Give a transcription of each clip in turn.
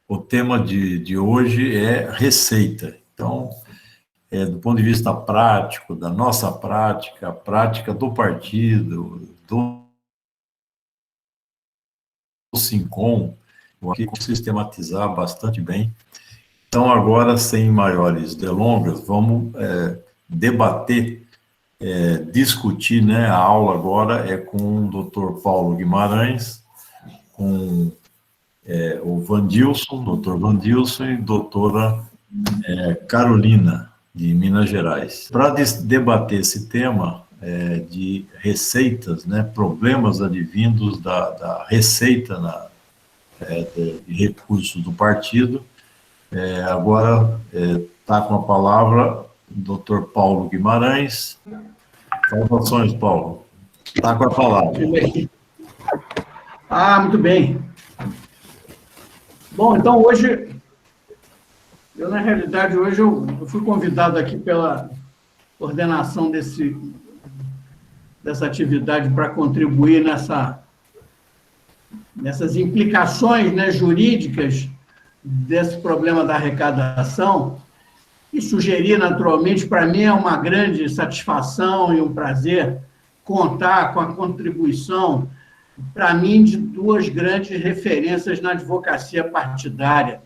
O tema de hoje é receita. Então, do ponto de vista prático, da nossa prática, a prática do partido, do SINCOM, eu aqui vou sistematizar bastante bem. Então, agora, sem maiores delongas, vamos debater, discutir, né? A aula agora é com o Dr. Paulo Guimarães, com o Vandilson, Dr. Vandilson e doutora Carolina, de Minas Gerais. Para debater esse tema de receitas, né? Problemas advindos da receita de recursos do partido, agora está com a palavra o Dr. Paulo Guimarães. Saudações, Paulo. Está com a palavra. Muito bem. Bom, então hoje, na realidade, hoje eu fui convidado aqui pela coordenação dessa atividade para contribuir nessas implicações, né, jurídicas desse problema da arrecadação, e sugerir, naturalmente, para mim é uma grande satisfação e um prazer contar com a contribuição, para mim, de duas grandes referências na advocacia partidária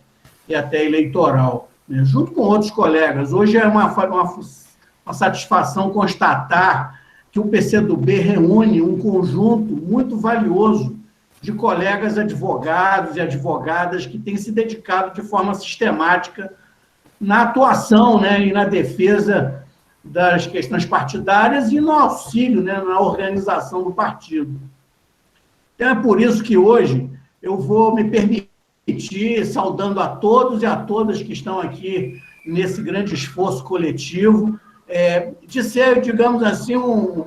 e até eleitoral, né? Junto com outros colegas. Hoje é uma satisfação constatar que o PCdoB reúne um conjunto muito valioso de colegas advogados e advogadas que têm se dedicado de forma sistemática na atuação, né, e na defesa das questões partidárias e no auxílio, né, na organização do partido. Então, é por isso que hoje eu vou me permitir, saudando a todos e a todas que estão aqui nesse grande esforço coletivo, de ser, digamos assim, um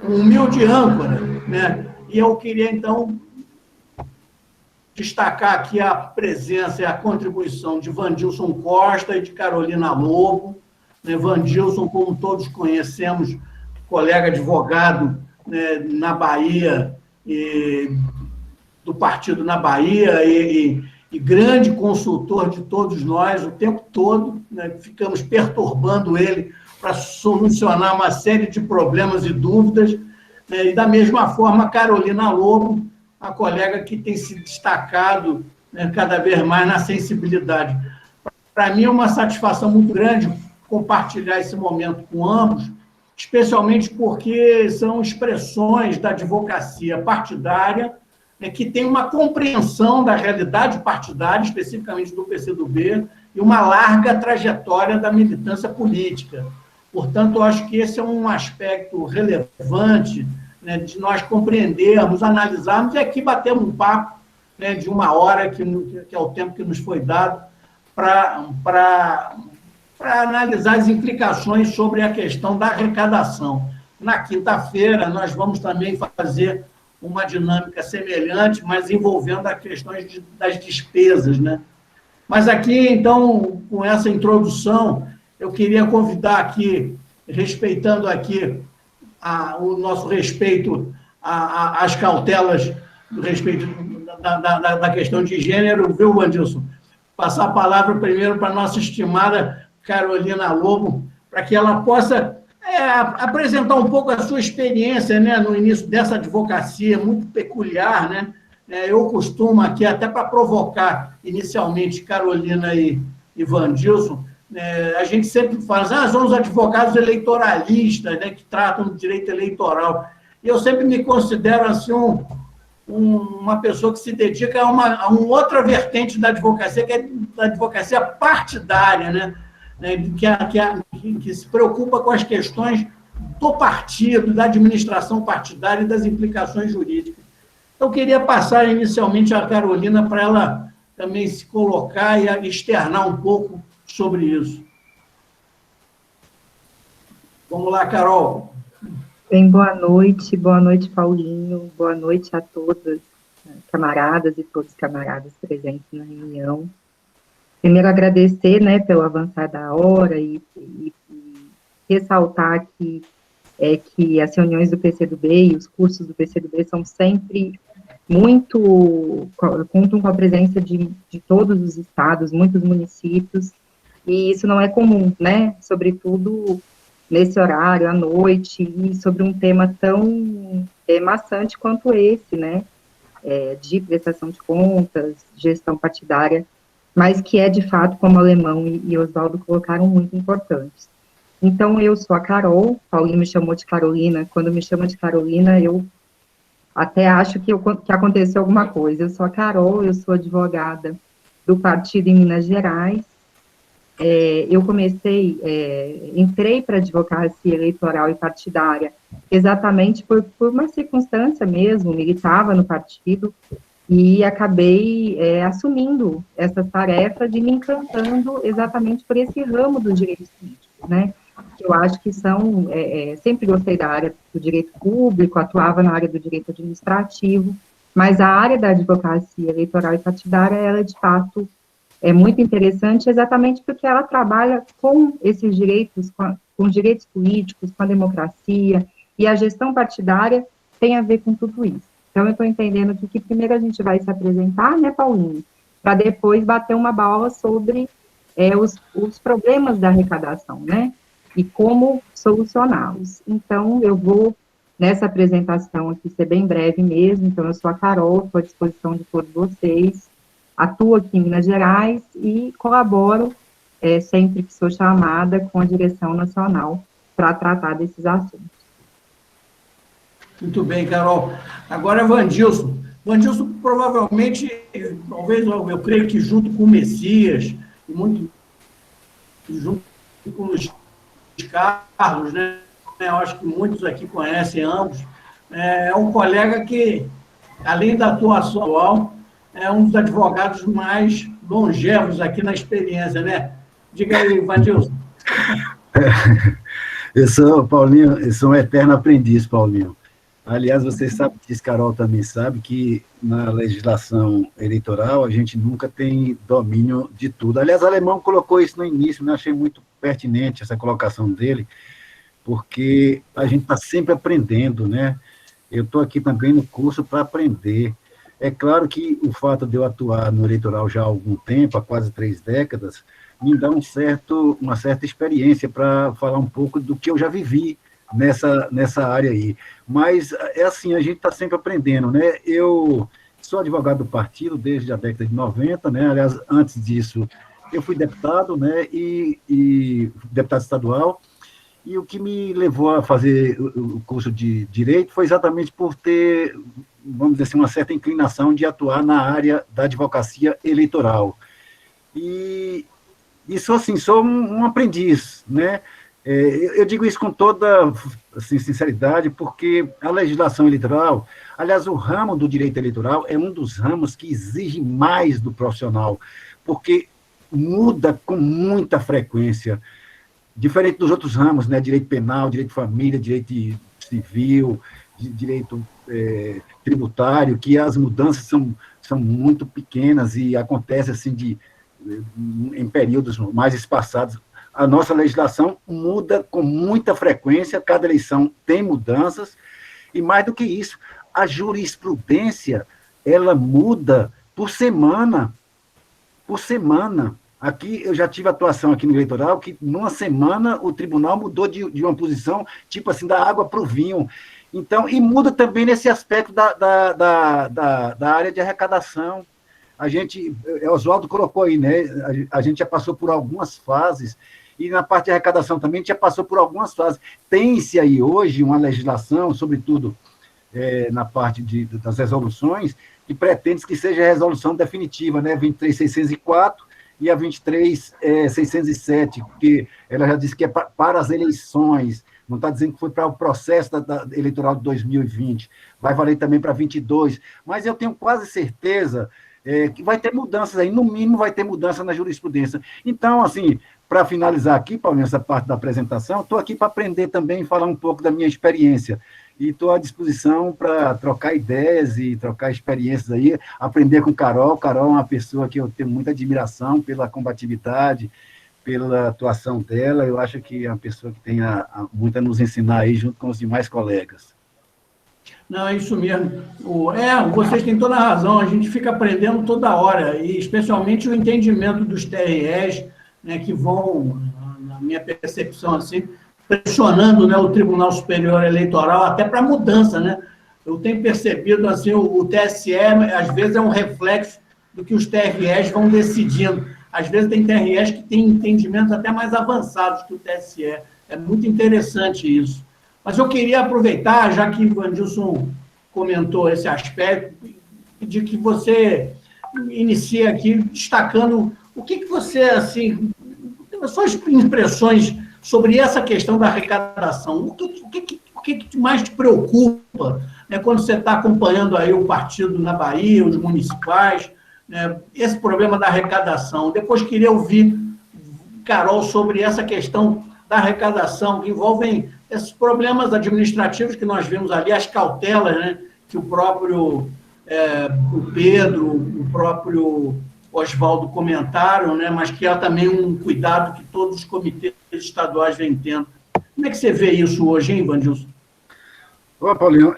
humilde âncora, né? E eu queria, então, destacar aqui a presença e a contribuição de Vandilson Costa e de Carolina Lobo. Vandilson, como todos conhecemos, colega advogado, né, na Bahia, do partido na Bahia, e grande consultor de todos nós, o tempo todo, né, ficamos perturbando ele para solucionar uma série de problemas e dúvidas, né, e da mesma forma, Carolina Lobo, a colega que tem se destacado, né, cada vez mais na sensibilidade. Para mim é uma satisfação muito grande compartilhar esse momento com ambos, especialmente porque são expressões da advocacia partidária, né, que tem uma compreensão da realidade partidária, especificamente do PCdoB, e uma larga trajetória da militância política. Portanto, eu acho que esse é um aspecto relevante, né, de nós compreendermos, analisarmos, e aqui batemos um papo, né, de 1 hora, que é o tempo que nos foi dado, para analisar as implicações sobre a questão da arrecadação. Na quinta-feira, nós vamos também fazer uma dinâmica semelhante, mas envolvendo as questões das despesas, né? Mas aqui, então, com essa introdução, eu queria convidar aqui, respeitando aqui o nosso respeito às cautelas do respeito da questão de gênero, viu, Vandilson? Passar a palavra primeiro para a nossa estimada Carolina Lobo, para que ela possa apresentar um pouco a sua experiência, né, no início dessa advocacia muito peculiar, né? Eu costumo aqui, até para provocar inicialmente Carolina e Vandilson, a gente sempre fala, são os advogados eleitoralistas, né, que tratam do direito eleitoral. E eu sempre me considero assim, uma pessoa que se dedica a uma outra vertente da advocacia, que é a advocacia partidária, né, que se preocupa com as questões do partido, da administração partidária e das implicações jurídicas. Então, eu queria passar inicialmente a Carolina para ela também se colocar e externar um pouco sobre isso. Vamos lá, Carol. Bem, boa noite, Paulinho, boa noite a todas, camaradas e todos camaradas presentes na reunião. Primeiro, agradecer, né, pelo avançar da hora e ressaltar que as reuniões do PCdoB e os cursos do PCdoB são sempre contam com a presença de todos os estados, muitos municípios, e isso não é comum, né? Sobretudo nesse horário, à noite, e sobre um tema tão maçante quanto esse, né? De prestação de contas, gestão partidária, mas que é, de fato, como Alemão e Oswaldo colocaram, muito importantes. Então, eu sou a Carol, Paulinho me chamou de Carolina, quando me chama de Carolina, eu até acho que aconteceu alguma coisa. Eu sou a Carol, eu sou advogada do partido em Minas Gerais. Eu entrei para a advocacia eleitoral e partidária exatamente por uma circunstância mesmo, militava no partido e acabei assumindo essa tarefa de me encantando exatamente por esse ramo dos direitos políticos, né? Eu acho que sempre gostei da área do direito público, atuava na área do direito administrativo, mas a área da advocacia eleitoral e partidária, ela, de fato, é muito interessante, exatamente porque ela trabalha com esses direitos, com os direitos políticos, com a democracia, e a gestão partidária tem a ver com tudo isso. Então, eu estou entendendo que primeiro a gente vai se apresentar, né, Paulinho, para depois bater uma bola sobre os problemas da arrecadação, né, e como solucioná-los. Então, eu vou, nessa apresentação aqui, ser bem breve mesmo. Então, eu sou a Carol, estou à disposição de todos vocês, atuo aqui em Minas Gerais e colaboro, sempre que sou chamada, com a direção nacional para tratar desses assuntos. Muito bem, Carol. Agora, Vandilson. Vandilson, provavelmente, talvez, eu creio que junto com o Messias, e muito junto com os Carlos, né? Eu acho que muitos aqui conhecem ambos. É um colega que, além da atuação atual, é um dos advogados mais longevos aqui na experiência, né? Diga aí, Vandilson. Paulinho, eu sou um eterno aprendiz, Paulinho. Aliás, você sabe disso, Carol também sabe, que na legislação eleitoral a gente nunca tem domínio de tudo. Aliás, o Alemão colocou isso no início, né? Achei muito pertinente essa colocação dele, porque a gente está sempre aprendendo, né? Eu estou aqui também no curso para aprender. É claro que o fato de eu atuar no eleitoral já há algum tempo, há quase 3 décadas, me dá uma certa experiência para falar um pouco do que eu já vivi nessa área aí. Mas é assim, a gente está sempre aprendendo, né? Eu sou advogado do partido desde a década de 90, né? Aliás, antes disso, eu fui deputado, né? E deputado estadual. E o que me levou a fazer o curso de Direito foi exatamente por ter, vamos dizer assim, uma certa inclinação de atuar na área da advocacia eleitoral. E sou assim, sou um aprendiz, né? Eu digo isso com toda assim, sinceridade, porque a legislação eleitoral, aliás, o ramo do direito eleitoral é um dos ramos que exige mais do profissional, porque muda com muita frequência, diferente dos outros ramos, né? Direito penal, direito de família, direito civil, direito tributário, que as mudanças são muito pequenas e acontecem assim, em períodos mais espaçados. A nossa legislação muda com muita frequência, cada eleição tem mudanças, e mais do que isso, a jurisprudência, ela muda por semana. Aqui, eu já tive atuação aqui no eleitoral, que numa semana o tribunal mudou de uma posição, tipo assim, da água para o vinho. Então, e muda também nesse aspecto da área de arrecadação. A gente, Oswaldo colocou aí, né? A gente já passou por algumas fases, e na parte de arrecadação também a gente já passou por algumas fases. Tem-se aí hoje uma legislação, sobretudo na parte das resoluções, que pretende que seja a resolução definitiva, né? 23.604 e a 23.607, porque ela já disse que é para as eleições, não está dizendo que foi para o processo eleitoral de 2020, vai valer também para 22, mas eu tenho quase certeza que vai ter mudanças aí, no mínimo vai ter mudança na jurisprudência. Então, assim, para finalizar aqui, Paulinho, essa parte da apresentação, estou aqui para aprender também, falar um pouco da minha experiência, e estou à disposição para trocar ideias e trocar experiências aí, aprender com Carol. Carol é uma pessoa que eu tenho muita admiração pela combatividade, pela atuação dela, eu acho que é uma pessoa que tem muito a nos ensinar aí, junto com os demais colegas. Não, é isso mesmo. Vocês têm toda a razão, a gente fica aprendendo toda hora, e especialmente o entendimento dos TREs, né, que vão, na minha percepção, assim, pressionando, né, o Tribunal Superior Eleitoral até para mudança, né? Eu tenho percebido, assim, o TSE, às vezes, é um reflexo do que os TREs vão decidindo. Às vezes tem TREs que têm entendimentos até mais avançados que o TSE. É muito interessante isso. Mas eu queria aproveitar, já que o Vandilson comentou esse aspecto, de que você inicia aqui destacando o que você, assim, as suas impressões sobre essa questão da arrecadação. O que mais te preocupa, né, quando você está acompanhando aí o partido na Bahia, os municipais, né, esse problema da arrecadação? Depois queria ouvir, Carol, sobre essa questão da arrecadação, que envolvem esses problemas administrativos que nós vimos ali, as cautelas, né, que o próprio o Pedro, o próprio Oswaldo comentaram, né, mas que há também um cuidado que todos os comitês estaduais vêm tendo. Como é que você vê isso hoje, hein, Vandilson? Ô, Paulinho,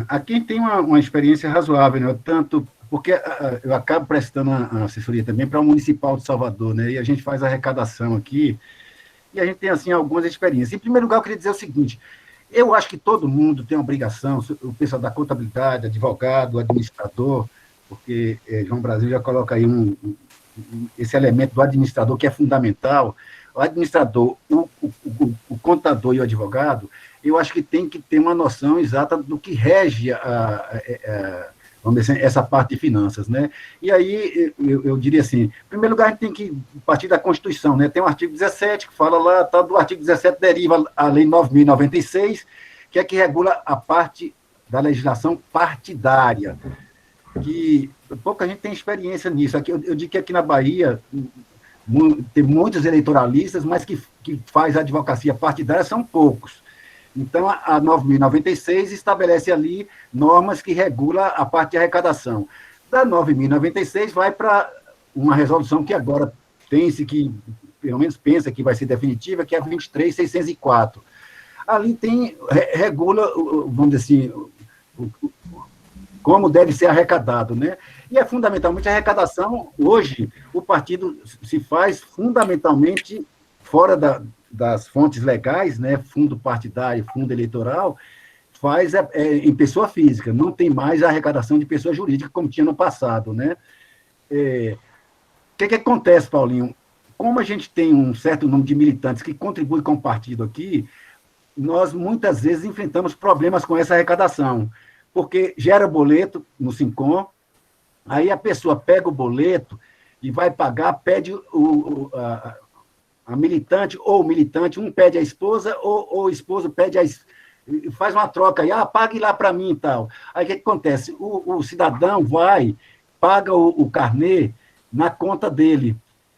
aqui tem uma experiência razoável, né? Tanto porque eu acabo prestando a assessoria também para o Municipal de Salvador, né? E a gente faz arrecadação aqui, e a gente tem, assim, algumas experiências. Em primeiro lugar, eu queria dizer o seguinte: eu acho que todo mundo tem uma obrigação, o pessoal da contabilidade, advogado, administrador, porque João Brasil já coloca aí esse elemento do administrador que é fundamental. O administrador, o contador e o advogado, eu acho que tem que ter uma noção exata do que rege vamos dizer, essa parte de finanças, né? E aí, eu diria assim, em primeiro lugar, a gente tem que partir da Constituição, né? Tem o artigo 17, que fala lá, tá, do artigo 17 deriva a Lei 9.096, que é que regula a parte da legislação partidária, que pouca gente tem experiência nisso. Aqui, eu digo que aqui na Bahia tem muitos eleitoralistas, mas que faz a advocacia partidária são poucos. Então, a 9.096 estabelece ali normas que regulam a parte de arrecadação. Da 9.096 vai para uma resolução que agora tem-se, que pelo menos pensa que vai ser definitiva, que é a 23.604. Ali regula, vamos dizer assim, como deve ser arrecadado, né? E é fundamentalmente a arrecadação. Hoje, o partido se faz fundamentalmente fora das fontes legais, né, fundo partidário, fundo eleitoral, faz em pessoa física, não tem mais a arrecadação de pessoa jurídica como tinha no passado, né? O que acontece, Paulinho? Como a gente tem um certo número de militantes que contribuem com o partido aqui, nós muitas vezes enfrentamos problemas com essa arrecadação, porque gera boleto no Sincom, aí a pessoa pega o boleto e vai pagar, pede a militante, ou o militante, um pede a esposa, ou o esposo pede faz uma troca aí, pague lá para mim e tal. Aí o que acontece? O cidadão paga o carnê na conta dele.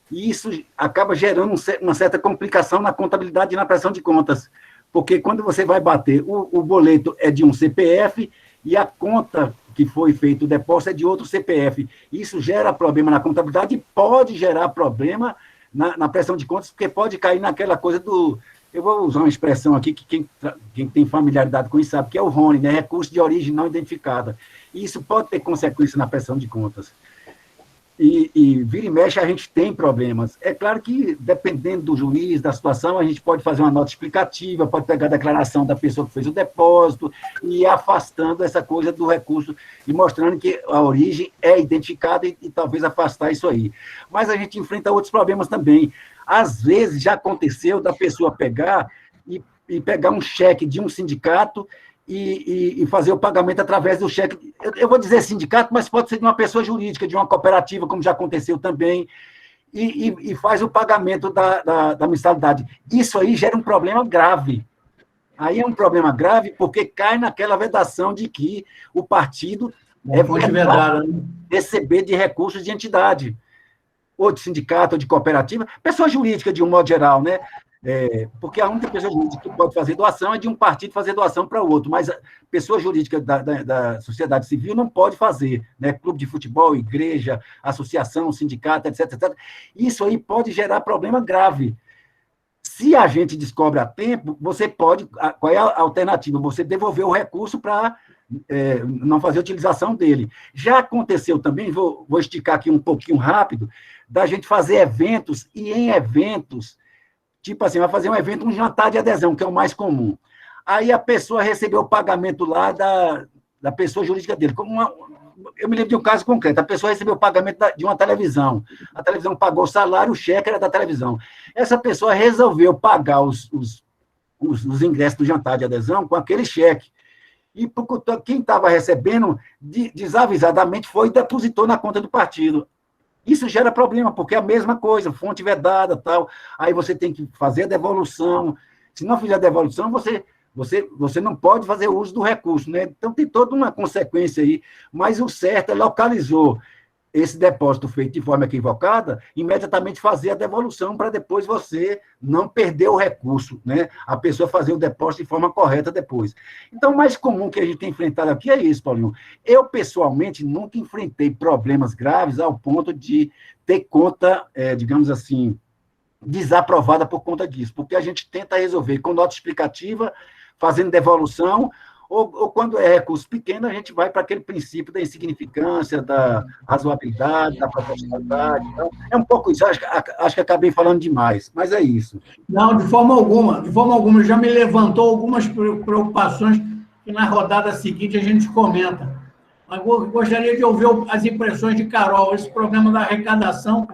E isso acaba gerando uma certa complicação na contabilidade e na prestação de contas. Porque quando você vai bater, o boleto é de um CPF e a conta que foi feito o depósito é de outro CPF. Isso gera problema na contabilidade e pode gerar problema na prestação de contas, porque pode cair naquela coisa do... Eu vou usar uma expressão aqui que quem tem familiaridade com isso sabe, que é o RONE, né? Recurso de origem não identificada. E isso pode ter consequência na prestação de contas. E vira e mexe, a gente tem problemas. É claro que, dependendo do juiz, da situação, a gente pode fazer uma nota explicativa, pode pegar a declaração da pessoa que fez o depósito e ir afastando essa coisa do recurso e mostrando que a origem é identificada e talvez afastar isso aí. Mas a gente enfrenta outros problemas também. Às vezes, já aconteceu da pessoa pegar e pegar um cheque de um sindicato e fazer o pagamento através do cheque. Eu vou dizer sindicato, mas pode ser de uma pessoa jurídica, de uma cooperativa, como já aconteceu também, e faz o pagamento da mensalidade. Isso aí gera um problema grave. Aí é um problema grave porque cai naquela vedação de que o partido vedado receber de recursos de entidade, ou de sindicato, ou de cooperativa, pessoa jurídica, de um modo geral, né? Porque a única pessoa jurídica que pode fazer doação é de um partido fazer doação para o outro, mas a pessoa jurídica da sociedade civil não pode fazer, né? Clube de futebol, igreja, associação, sindicato, etc, etc. Isso aí pode gerar problema grave. Se a gente descobre a tempo, você pode... Qual é a alternativa? Você devolver o recurso para não fazer utilização dele. Já aconteceu também, vou esticar aqui um pouquinho rápido, da gente fazer eventos, e em eventos, tipo assim, vai fazer um evento, um jantar de adesão, que é o mais comum. Aí a pessoa recebeu o pagamento lá da pessoa jurídica dele. Eu me lembro de um caso concreto, a pessoa recebeu o pagamento de uma televisão, a televisão pagou o salário, o cheque era da televisão. Essa pessoa resolveu pagar os ingressos do jantar de adesão com aquele cheque. E quem estava recebendo, desavisadamente, foi e depositou na conta do partido. Isso gera problema, porque é a mesma coisa, fonte vedada, tal. Aí você tem que fazer a devolução. Se não fizer a devolução, você não pode fazer uso do recurso, né? Então, tem toda uma consequência aí. Mas o certo é localizou esse depósito feito de forma equivocada, imediatamente fazer a devolução para depois você não perder o recurso, né? A pessoa fazer o depósito de forma correta depois. Então, o mais comum que a gente tem enfrentado aqui é isso, Paulinho. Eu, pessoalmente, nunca enfrentei problemas graves ao ponto de ter conta, digamos assim, desaprovada por conta disso, porque a gente tenta resolver com nota explicativa, fazendo devolução, ou quando é recurso pequeno, a gente vai para aquele princípio da insignificância, da razoabilidade, da proporcionalidade. Então, é um pouco isso. Acho que acabei falando demais, mas é isso. Não, de forma alguma. Já me levantou algumas preocupações que na rodada seguinte a gente comenta. Mas gostaria de ouvir as impressões de Carol, esse problema da arrecadação,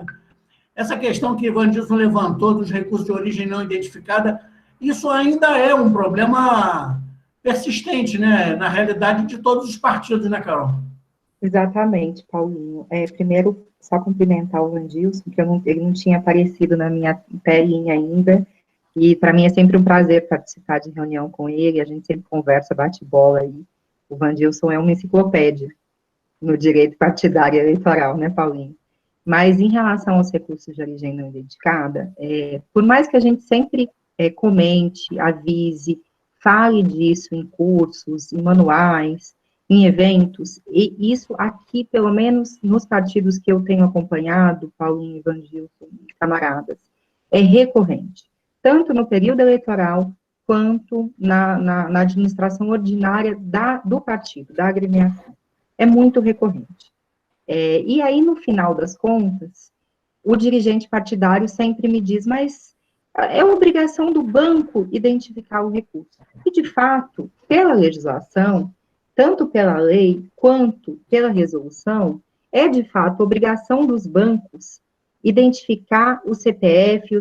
essa questão que Vandilson levantou dos recursos de origem não identificada, isso ainda é um problema persistente, né? Na realidade, de todos os partidos, né, Carol? Exatamente, Paulinho. Primeiro, só cumprimentar o Vandilson, que ele não tinha aparecido na minha telinha ainda, e para mim é sempre um prazer participar de reunião com ele, a gente sempre conversa, bate bola aí. O Vandilson é uma enciclopédia no direito partidário eleitoral, né, Paulinho? Mas em relação aos recursos de origem não identificada, por mais que a gente sempre comente, avise, fale disso em cursos, em manuais, em eventos, e isso aqui, pelo menos nos partidos que eu tenho acompanhado, Paulinho, Vandilson e camaradas, é recorrente, tanto no período eleitoral, quanto na administração ordinária do partido, da agremiação. É muito recorrente. E aí, no final das contas, o dirigente partidário sempre me diz, mas é obrigação do banco identificar o recurso. E, de fato, pela legislação, tanto pela lei quanto pela resolução, é, de fato, obrigação dos bancos identificar o CPF,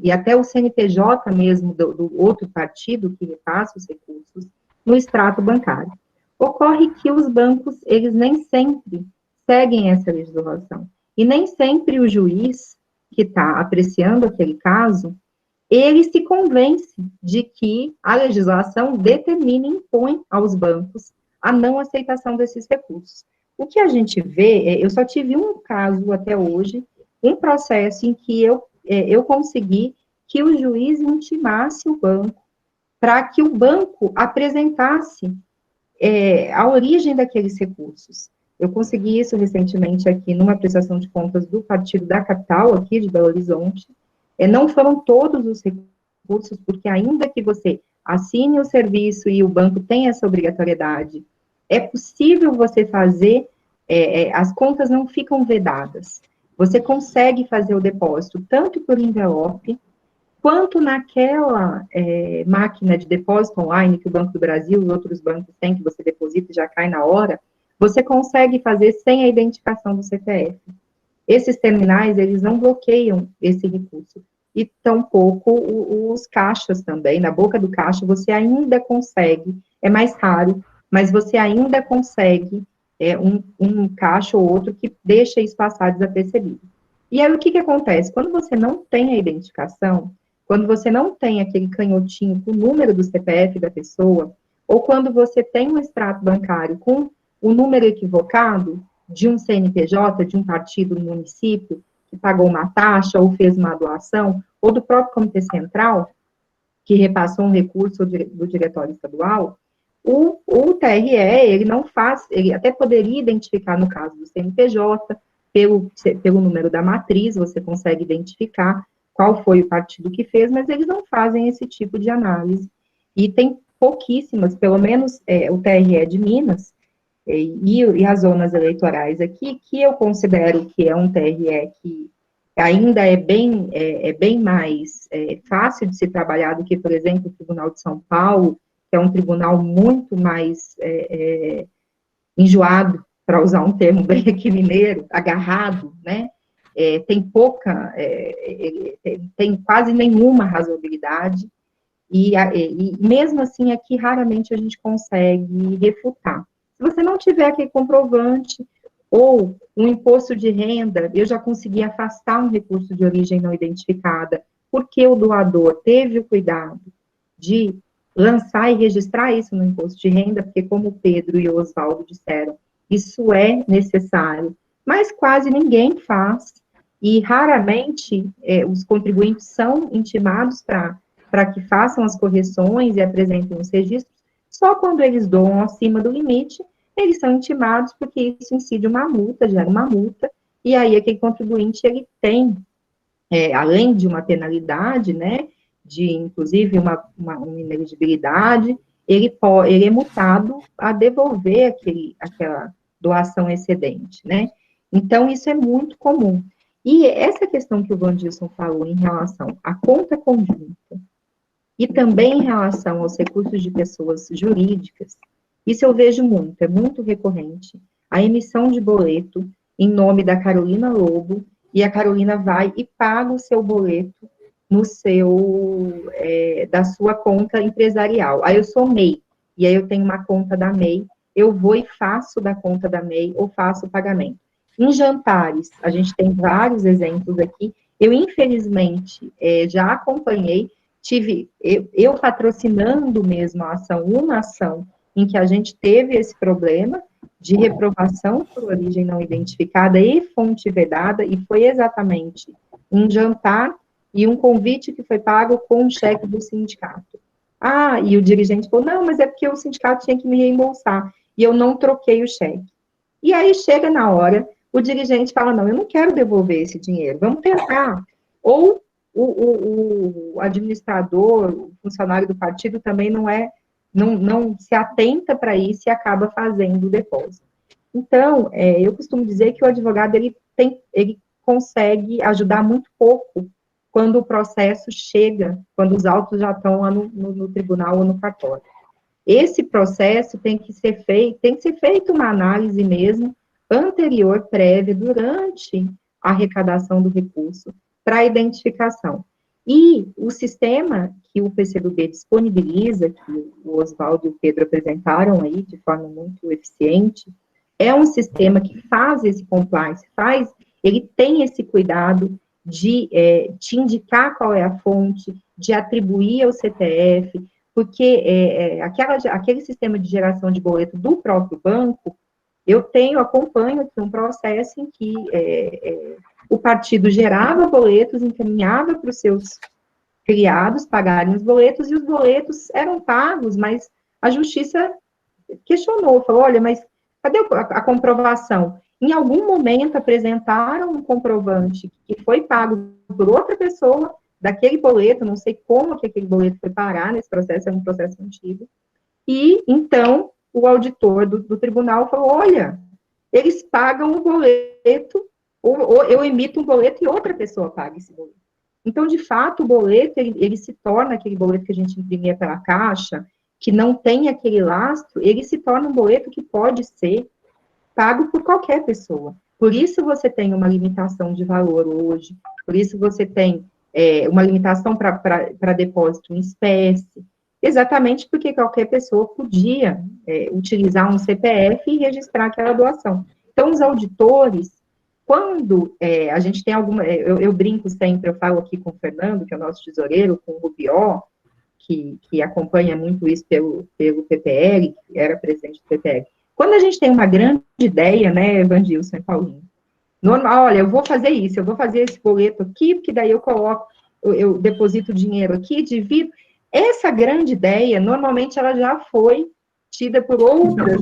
e até o CNPJ mesmo do outro partido que repassa os recursos no extrato bancário. Ocorre que os bancos, eles nem sempre seguem essa legislação. E nem sempre o juiz que está apreciando aquele caso, ele se convence de que a legislação determina e impõe aos bancos a não aceitação desses recursos. O que a gente vê, eu só tive um caso até hoje, um processo em que eu consegui que o juiz intimasse o banco para que o banco apresentasse a origem daqueles recursos. Eu consegui isso recentemente aqui numa prestação de contas do Partido da Capital, aqui de Belo Horizonte. Não foram todos os recursos, porque ainda que você assine o serviço e o banco tem essa obrigatoriedade, é possível você fazer, as contas não ficam vedadas. Você consegue fazer o depósito tanto por envelope, quanto naquela máquina de depósito online que o Banco do Brasil e outros bancos têm, que você deposita e já cai na hora, você consegue fazer sem a identificação do CPF. Esses terminais, eles não bloqueiam esse recurso. E tampouco os caixas também, na boca do caixa, você ainda consegue, é mais raro, mas você ainda consegue um caixa ou outro que deixa isso passar desapercebido. E aí, o que acontece? Quando você não tem a identificação, quando você não tem aquele canhotinho com o número do CPF da pessoa, ou quando você tem um extrato bancário com o número equivocado de um CNPJ, de um partido no município, que pagou uma taxa ou fez uma doação, ou do próprio Comitê Central, que repassou um recurso do Diretório Estadual, o TRE, ele não faz, ele até poderia identificar, no caso do CNPJ, pelo número da matriz, você consegue identificar, qual foi o partido que fez, mas eles não fazem esse tipo de análise. E tem pouquíssimas, pelo menos o TRE de Minas, e as zonas eleitorais aqui, que eu considero que é um TRE que ainda é bem mais fácil de se trabalhar do que, por exemplo, o Tribunal de São Paulo, que é um tribunal muito mais enjoado, para usar um termo bem aqui mineiro, agarrado, né? Tem quase nenhuma razoabilidade, e mesmo assim aqui raramente a gente consegue refutar. Se você não tiver aquele comprovante, ou um imposto de renda, eu já consegui afastar um recurso de origem não identificada, porque o doador teve o cuidado de lançar e registrar isso no imposto de renda, porque como o Pedro e o Oswaldo disseram, isso é necessário, mas quase ninguém faz, e raramente os contribuintes são intimados para que façam as correções e apresentem os registros, só quando eles doam acima do limite, eles são intimados porque isso incide uma multa, gera uma multa, e aí aquele contribuinte, ele tem, além de uma penalidade, né, de inclusive uma inelegibilidade, ele é multado a devolver aquela doação excedente, né? Então, isso é muito comum. E essa questão que o Vandilson falou em relação à conta conjunta, e também em relação aos recursos de pessoas jurídicas, isso eu vejo muito, é muito recorrente, a emissão de boleto em nome da Carolina Lobo, e a Carolina vai e paga o seu boleto da sua conta empresarial. Aí eu sou MEI, e aí eu tenho uma conta da MEI, eu vou e faço da conta da MEI, ou faço o pagamento. Em jantares, a gente tem vários exemplos aqui, eu infelizmente já acompanhei, tive eu patrocinando mesmo a ação, uma ação em que a gente teve esse problema de reprovação por origem não identificada e fonte vedada, e foi exatamente um jantar e um convite que foi pago com um cheque do sindicato. Ah, e o dirigente falou, não, mas é porque o sindicato tinha que me reembolsar, e eu não troquei o cheque. E aí chega na hora, o dirigente fala, não, eu não quero devolver esse dinheiro, vamos tentar. Ou o administrador, o funcionário do partido também não se atenta para isso e acaba fazendo o depósito. Então, eu costumo dizer que o advogado, ele consegue ajudar muito pouco quando o processo chega, quando os autos já estão lá no tribunal ou no cartório. Esse processo tem que ser feita uma análise mesmo, anterior, prévia, durante a arrecadação do recurso, para a identificação. E o sistema que o PCdoB disponibiliza, que o Oswaldo e o Pedro apresentaram aí de forma muito eficiente, é um sistema que faz esse compliance, ele tem esse cuidado de te indicar qual é a fonte, de atribuir ao CPF, porque aquele sistema de geração de boleto do próprio banco, acompanho aqui um processo em que o partido gerava boletos, encaminhava para os seus criados pagarem os boletos, e os boletos eram pagos, mas a justiça questionou, falou, olha, mas cadê a comprovação? Em algum momento apresentaram um comprovante que foi pago por outra pessoa, daquele boleto, não sei como que aquele boleto foi parar nesse processo, é um processo antigo, e então o auditor do tribunal falou, olha, eles pagam o boleto, ou eu emito um boleto e outra pessoa paga esse boleto. Então, de fato, o boleto, ele se torna aquele boleto que a gente imprimia pela caixa, que não tem aquele lastro, ele se torna um boleto que pode ser pago por qualquer pessoa. Por isso você tem uma limitação de valor hoje, por isso você tem uma limitação para depósito em espécie, exatamente porque qualquer pessoa podia utilizar um CPF e registrar aquela doação. Então, os auditores, quando a gente tem eu brinco sempre, eu falo aqui com o Fernando, que é o nosso tesoureiro, com o Rubió, que acompanha muito isso pelo PPL, que era presidente do PPL. Quando a gente tem uma grande ideia, né, Vandilson e Paulinho, normal, olha, eu vou fazer isso, eu vou fazer esse boleto aqui, porque daí eu deposito o dinheiro aqui, divido. Essa grande ideia, normalmente, ela já foi tida por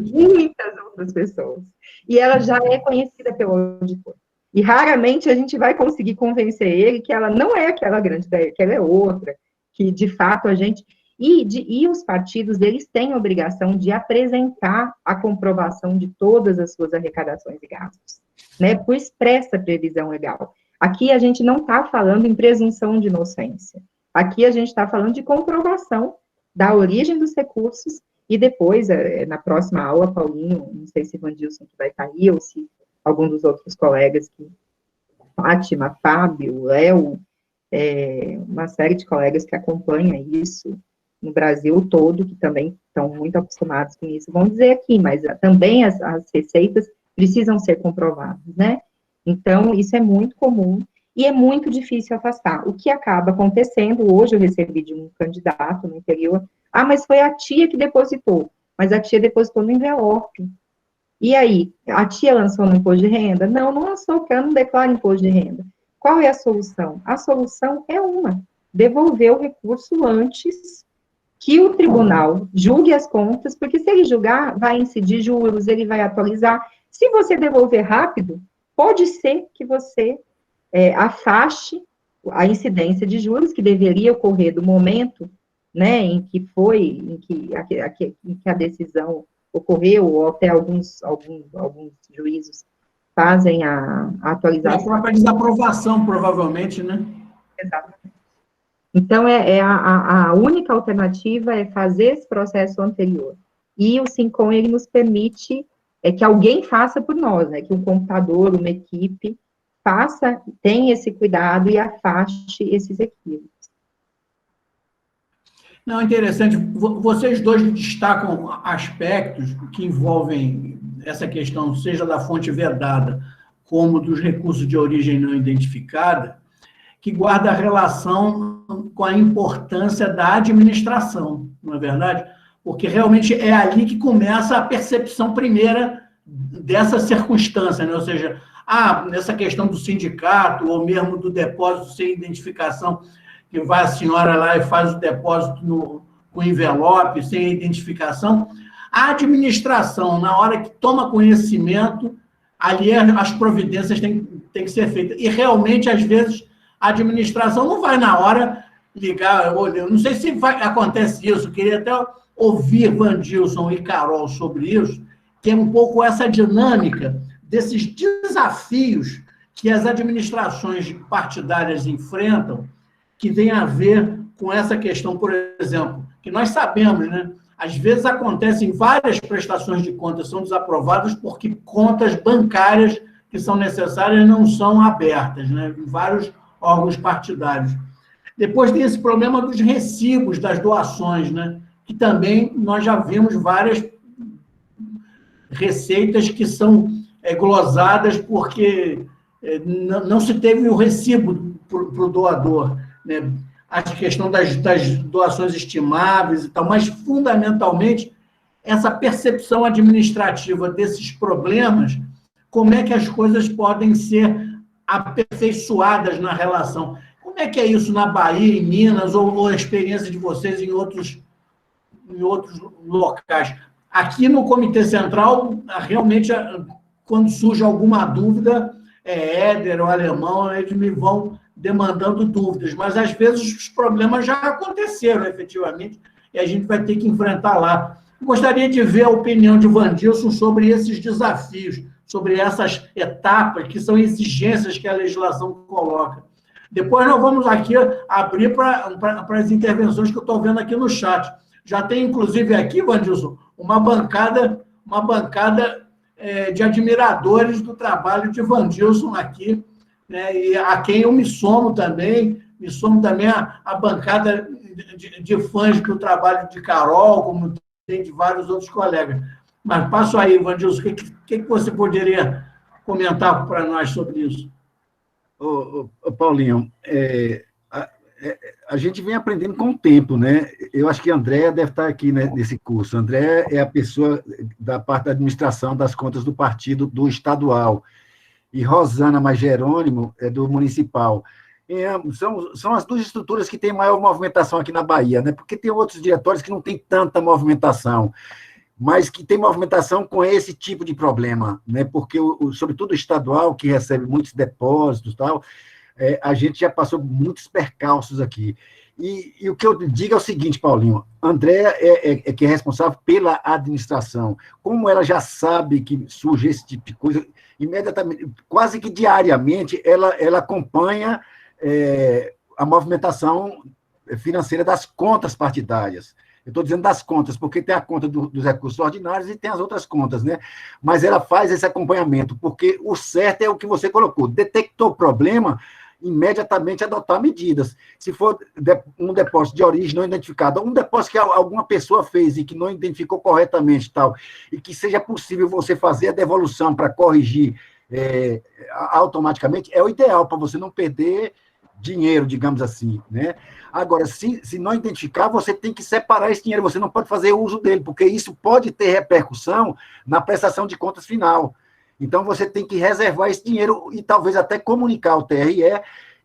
muitas outras pessoas. E ela já é conhecida pelo auditor. E raramente a gente vai conseguir convencer ele que ela não é aquela grande ideia, que ela é outra, que de fato a gente... E os partidos, eles têm a obrigação de apresentar a comprovação de todas as suas arrecadações e gastos, né, por expressa previsão legal. Aqui a gente não está falando em presunção de inocência. Aqui a gente está falando de comprovação da origem dos recursos e depois, na próxima aula, Paulinho, não sei se Vandilson que vai estar aí ou se algum dos outros colegas, Fátima, Fábio, Léo, uma série de colegas que acompanham isso no Brasil todo, que também estão muito acostumados com isso, vão dizer aqui, mas também as receitas precisam ser comprovadas, né? Então, isso é muito comum e é muito difícil afastar. O que acaba acontecendo, hoje eu recebi de um candidato no interior, mas foi a tia que depositou, mas a tia depositou no envelope. E aí, a tia lançou no imposto de renda? Não, não lançou, porque ela não declara imposto de renda. Qual é a solução? A solução é devolver o recurso antes que o tribunal julgue as contas, porque se ele julgar, vai incidir juros, ele vai atualizar. Se você devolver rápido, pode ser que você afaste a incidência de juros, que deveria ocorrer do momento, né, em que a decisão ocorreu, ou até alguns juízos fazem a atualização. A própria desaprovação, provavelmente, né? Exatamente. Então, a única alternativa é fazer esse processo anterior. E o SINCOM, ele nos permite que alguém faça por nós, né? Que um computador, uma equipe, tenha esse cuidado e afaste esses equívocos. Não, interessante. Vocês dois destacam aspectos que envolvem essa questão, seja da fonte vedada, como dos recursos de origem não identificada, que guarda relação com a importância da administração, não é verdade? Porque realmente é ali que começa a percepção primeira dessa circunstância, né? Ou seja, nessa questão do sindicato, ou mesmo do depósito sem identificação, que vai a senhora lá e faz o depósito com envelope, sem identificação, a administração, na hora que toma conhecimento, ali as providências têm que ser feitas. E realmente, às vezes, a administração não vai na hora ligar, eu não sei se acontece isso, eu queria até ouvir Vandilson e Carol sobre isso, que é um pouco essa dinâmica desses desafios que as administrações partidárias enfrentam, que tem a ver com essa questão, por exemplo, que nós sabemos, né? Às vezes acontecem várias prestações de contas são desaprovadas porque contas bancárias que são necessárias não são abertas, né? Em vários órgãos partidários. Depois tem esse problema dos recibos das doações, né? Que também nós já vimos várias receitas que são glosadas porque não se teve o recibo para o doador, né? A questão das doações estimáveis e tal, mas, fundamentalmente, essa percepção administrativa desses problemas, como é que as coisas podem ser aperfeiçoadas na relação. Como é que é isso na Bahia, em Minas, ou a experiência de vocês em outros locais? Aqui no Comitê Central, realmente, quando surge alguma dúvida, Éder ou Alemão, eles me vão demandando dúvidas, mas às vezes os problemas já aconteceram efetivamente e a gente vai ter que enfrentar lá. Gostaria de ver a opinião de Vandilson sobre esses desafios, sobre essas etapas que são exigências que a legislação coloca. Depois nós vamos aqui abrir para as intervenções que eu estou vendo aqui no chat. Já tem, inclusive, aqui, Vandilson, uma bancada de admiradores do trabalho de Vandilson aqui, né, e a quem eu me somo também a bancada de fãs do trabalho de Carol, como tem de vários outros colegas. Mas passo aí, Vandilson, o que você poderia comentar para nós sobre isso? Paulinho, a gente vem aprendendo com o tempo, né? Eu acho que a Andréa deve estar aqui, né, nesse curso. A Andréa é a pessoa da parte da administração das contas do partido do estadual. E Rosana mais Jerônimo é do municipal. São as duas estruturas que têm maior movimentação aqui na Bahia, né? Porque tem outros diretórios que não têm tanta movimentação. mas que tem movimentação com esse tipo de problema, né? Porque, sobretudo o estadual, que recebe muitos depósitos e tal, a gente já passou muitos percalços aqui. E o que eu digo é o seguinte, Paulinho, Andréa é que é responsável pela administração. Como ela já sabe que surge esse tipo de coisa, imediatamente, quase que diariamente, ela acompanha a movimentação financeira das contas partidárias. Eu estou dizendo das contas, porque tem a conta dos recursos ordinários e tem as outras contas, né? Mas ela faz esse acompanhamento, porque o certo é o que você colocou. Detectou o problema, imediatamente adotar medidas. Se for um depósito de origem não identificada, um depósito que alguma pessoa fez e que não identificou corretamente tal, e que seja possível você fazer a devolução para corrigir automaticamente, é o ideal para você não perder dinheiro, digamos assim, né? Agora, se não identificar, você tem que separar esse dinheiro, você não pode fazer uso dele, porque isso pode ter repercussão na prestação de contas final. Então, você tem que reservar esse dinheiro e talvez até comunicar ao TRE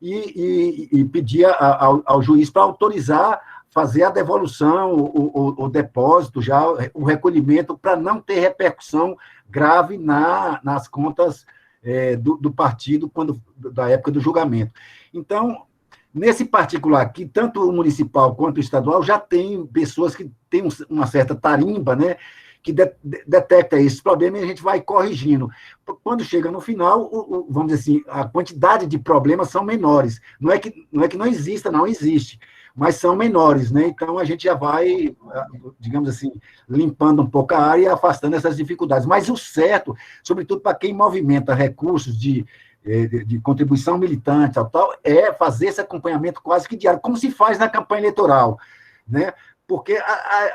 e pedir ao juiz para autorizar fazer a devolução, o depósito, já o recolhimento, para não ter repercussão grave nas contas do partido da época do julgamento. Então, nesse particular aqui, tanto o municipal quanto o estadual já tem pessoas que têm uma certa tarimba, né, que detecta esse problema e a gente vai corrigindo. Quando chega no final, vamos dizer assim, a quantidade de problemas são menores. Não é que não exista, não existe, mas são menores, né? Então, a gente já vai, digamos assim, limpando um pouco a área e afastando essas dificuldades. Mas o certo, sobretudo para quem movimenta recursos de contribuição militante, tal, é fazer esse acompanhamento quase que diário, como se faz na campanha eleitoral, né? Porque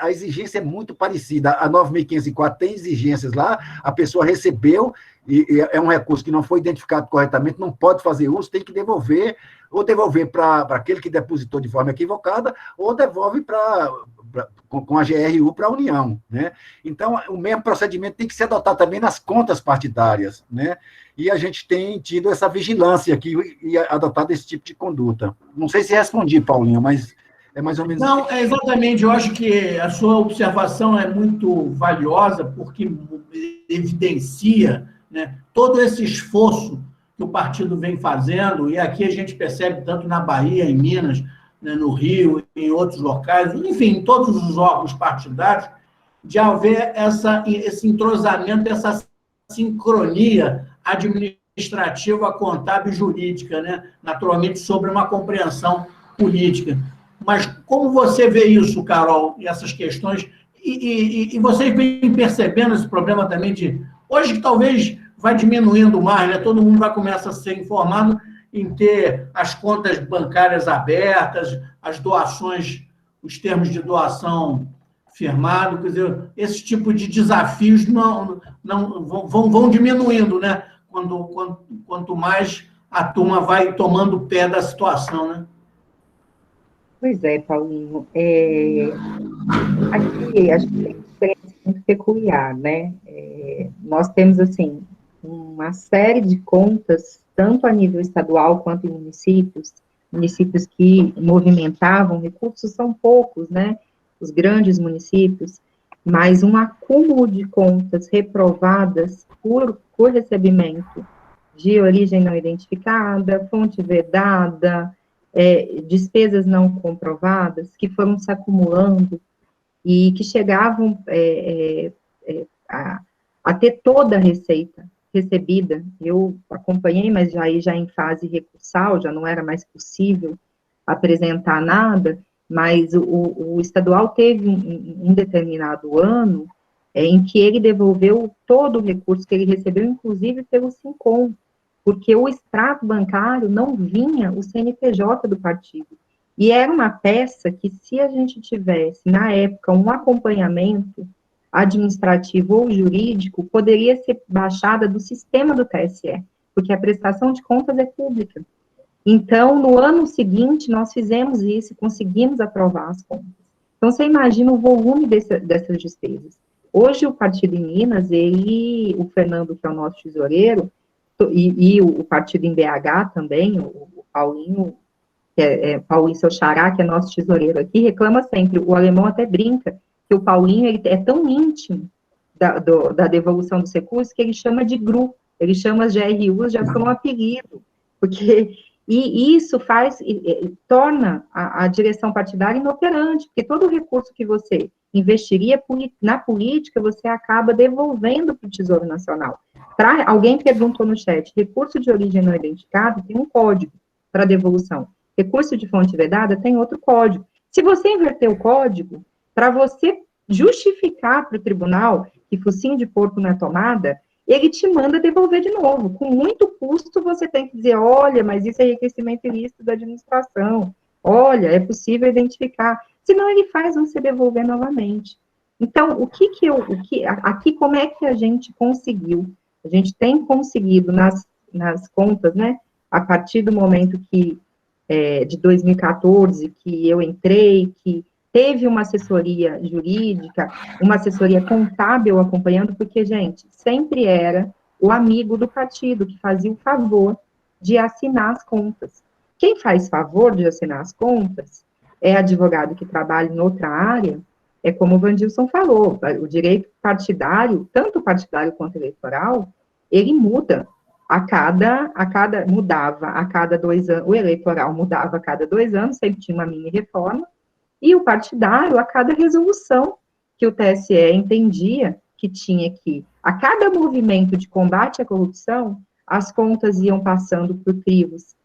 a exigência é muito parecida. A 9.504 tem exigências lá, a pessoa recebeu, e é um recurso que não foi identificado corretamente, não pode fazer uso, tem que devolver, ou devolver para aquele que depositou de forma equivocada, ou devolve com a GRU para a União, né? Então, o mesmo procedimento tem que ser adotado também nas contas partidárias, né? E a gente tem tido essa vigilância aqui e adotado esse tipo de conduta. Não sei se respondi, Paulinho, mas é mais ou menos... Não, exatamente. Eu acho que a sua observação é muito valiosa, porque evidencia, né, todo esse esforço que o partido vem fazendo, e aqui a gente percebe tanto na Bahia, em Minas, né, no Rio, em outros locais, enfim, em todos os órgãos partidários, de haver esse entrosamento, essa sincronia administrativa, contábil e jurídica, né, naturalmente sobre uma compreensão política. Mas como você vê isso, Carol, e essas questões, e vocês vêm percebendo esse problema também de... Hoje, talvez, vai diminuindo mais, né? Todo mundo vai começar a ser informado em ter as contas bancárias abertas, as doações, os termos de doação firmados, quer dizer, esse tipo de desafios vão diminuindo, né? Quanto mais a turma vai tomando pé da situação, né? Pois é, Paulinho. Aqui, acho que tem uma experiência muito peculiar, né? Nós temos, assim, uma série de contas, tanto a nível estadual quanto em municípios que movimentavam recursos são poucos, né? Os grandes municípios, mas um acúmulo de contas reprovadas por recebimento de origem não identificada, fonte vedada, despesas não comprovadas, que foram se acumulando e que chegavam a ter toda a receita recebida. Eu acompanhei, mas já em fase recursal, já não era mais possível apresentar nada, mas o estadual teve um determinado ano em que ele devolveu todo o recurso que ele recebeu, inclusive pelo SINCOM, porque o extrato bancário não vinha o CNPJ do partido. E era uma peça que, se a gente tivesse, na época, um acompanhamento administrativo ou jurídico, poderia ser baixada do sistema do TSE, porque a prestação de contas é pública. Então, no ano seguinte, nós fizemos isso e conseguimos aprovar as contas. Então, você imagina o volume dessas despesas. Hoje, o partido em Minas, o Fernando, que é o nosso tesoureiro, e o partido em BH também, o Paulinho, Paulinho Seu Xará, que é nosso tesoureiro aqui, reclama sempre, o alemão até brinca, que o Paulinho ele é tão íntimo da devolução dos recursos que ele chama de GRU, ele chama as GRUs já como um apelido, porque e isso torna a direção partidária inoperante, porque todo o recurso que você investiria na política, você acaba devolvendo para o Tesouro Nacional. Alguém perguntou no chat, recurso de origem não identificado tem um código para devolução. Recurso de fonte vedada tem outro código. Se você inverter o código, para você justificar para o tribunal que focinho de porco não é tomada, ele te manda devolver de novo. Com muito custo, você tem que dizer, olha, mas isso é enriquecimento ilícito da administração. Olha, é possível identificar. Senão, ele faz você devolver novamente. Então, aqui, como é que a gente conseguiu? A gente tem conseguido nas contas, né? A partir do momento de 2014, que eu entrei, que teve uma assessoria jurídica, uma assessoria contábil acompanhando, porque, gente, sempre era o amigo do partido que fazia o favor de assinar as contas. Quem faz favor de assinar as contas é advogado que trabalha em outra área, é como o Vandilson falou, o direito partidário, tanto partidário quanto eleitoral, ele muda mudava a cada 2 anos, o eleitoral mudava a cada 2 anos, sempre tinha uma mini reforma, e o partidário, a cada resolução que o TSE entendia que tinha que, a cada movimento de combate à corrupção, as contas iam passando por crivos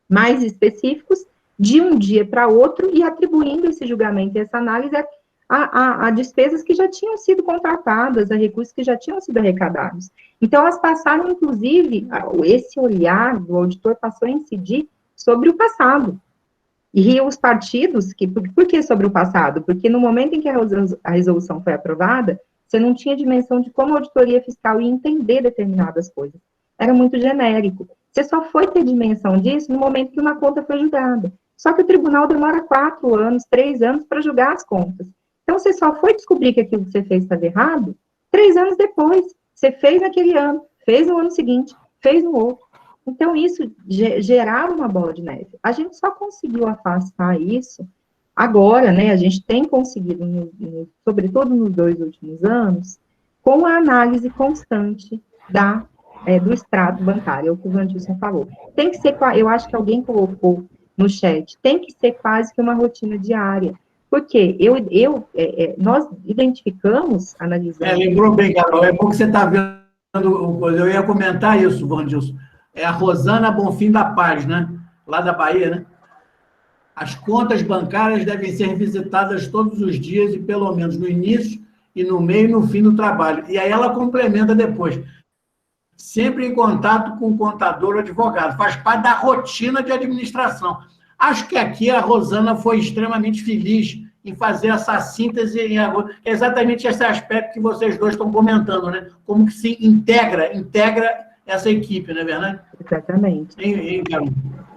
mais específicos, de um dia para outro, e atribuindo esse julgamento e essa análise a despesas que já tinham sido contratadas, a recursos que já tinham sido arrecadados. Então, elas passaram, inclusive, esse olhar do auditor passou a incidir sobre o passado. E os partidos, por que sobre o passado? Porque no momento em que a resolução foi aprovada, você não tinha dimensão de como a auditoria fiscal ia entender determinadas coisas. Era muito genérico. Você só foi ter dimensão disso no momento que uma conta foi julgada. Só que o tribunal demora 4 anos, 3 anos para julgar as contas. Então, você só foi descobrir que aquilo que você fez estava errado 3 anos depois. Você fez naquele ano, fez no ano seguinte, fez no outro. Então, isso gerava uma bola de neve. A gente só conseguiu afastar isso agora, né? A gente tem conseguido, sobretudo nos 2 últimos anos, com a análise constante do extrato bancário, é o que o Vandilson falou. Tem que ser, eu acho que alguém colocou no chat, tem que ser quase que uma rotina diária. Porque nós identificamos, analisamos... Lembrou bem, Carol, é bom que você está vendo, eu ia comentar isso, Vandilson. É a Rosana Bonfim da Paz, né? Lá da Bahia, né? As contas bancárias devem ser visitadas todos os dias e pelo menos no início e no meio e no fim do trabalho. E aí ela complementa depois. Sempre em contato com o contador ou advogado. Faz parte da rotina de administração. Acho que aqui a Rosana foi extremamente feliz em fazer essa síntese, é exatamente esse aspecto que vocês dois estão comentando, né? Como que se integra essa equipe, não é verdade? Exatamente.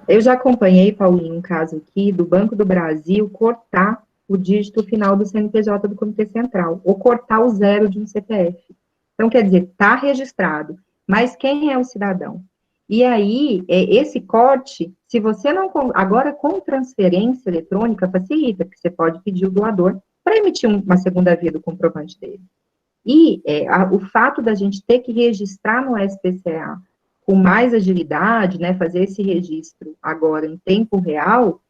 Eu já acompanhei, Paulinho, um caso aqui do Banco do Brasil cortar o dígito final do CNPJ do Comitê Central, ou cortar o 0 de um CPF. Então, quer dizer, está registrado, mas quem é o cidadão? E aí, esse corte, se você não... Agora, com transferência eletrônica, facilita, porque você pode pedir o doador para emitir uma segunda via do comprovante dele. E o fato da gente ter que registrar no SPCA com mais agilidade, né, fazer esse registro agora em tempo real,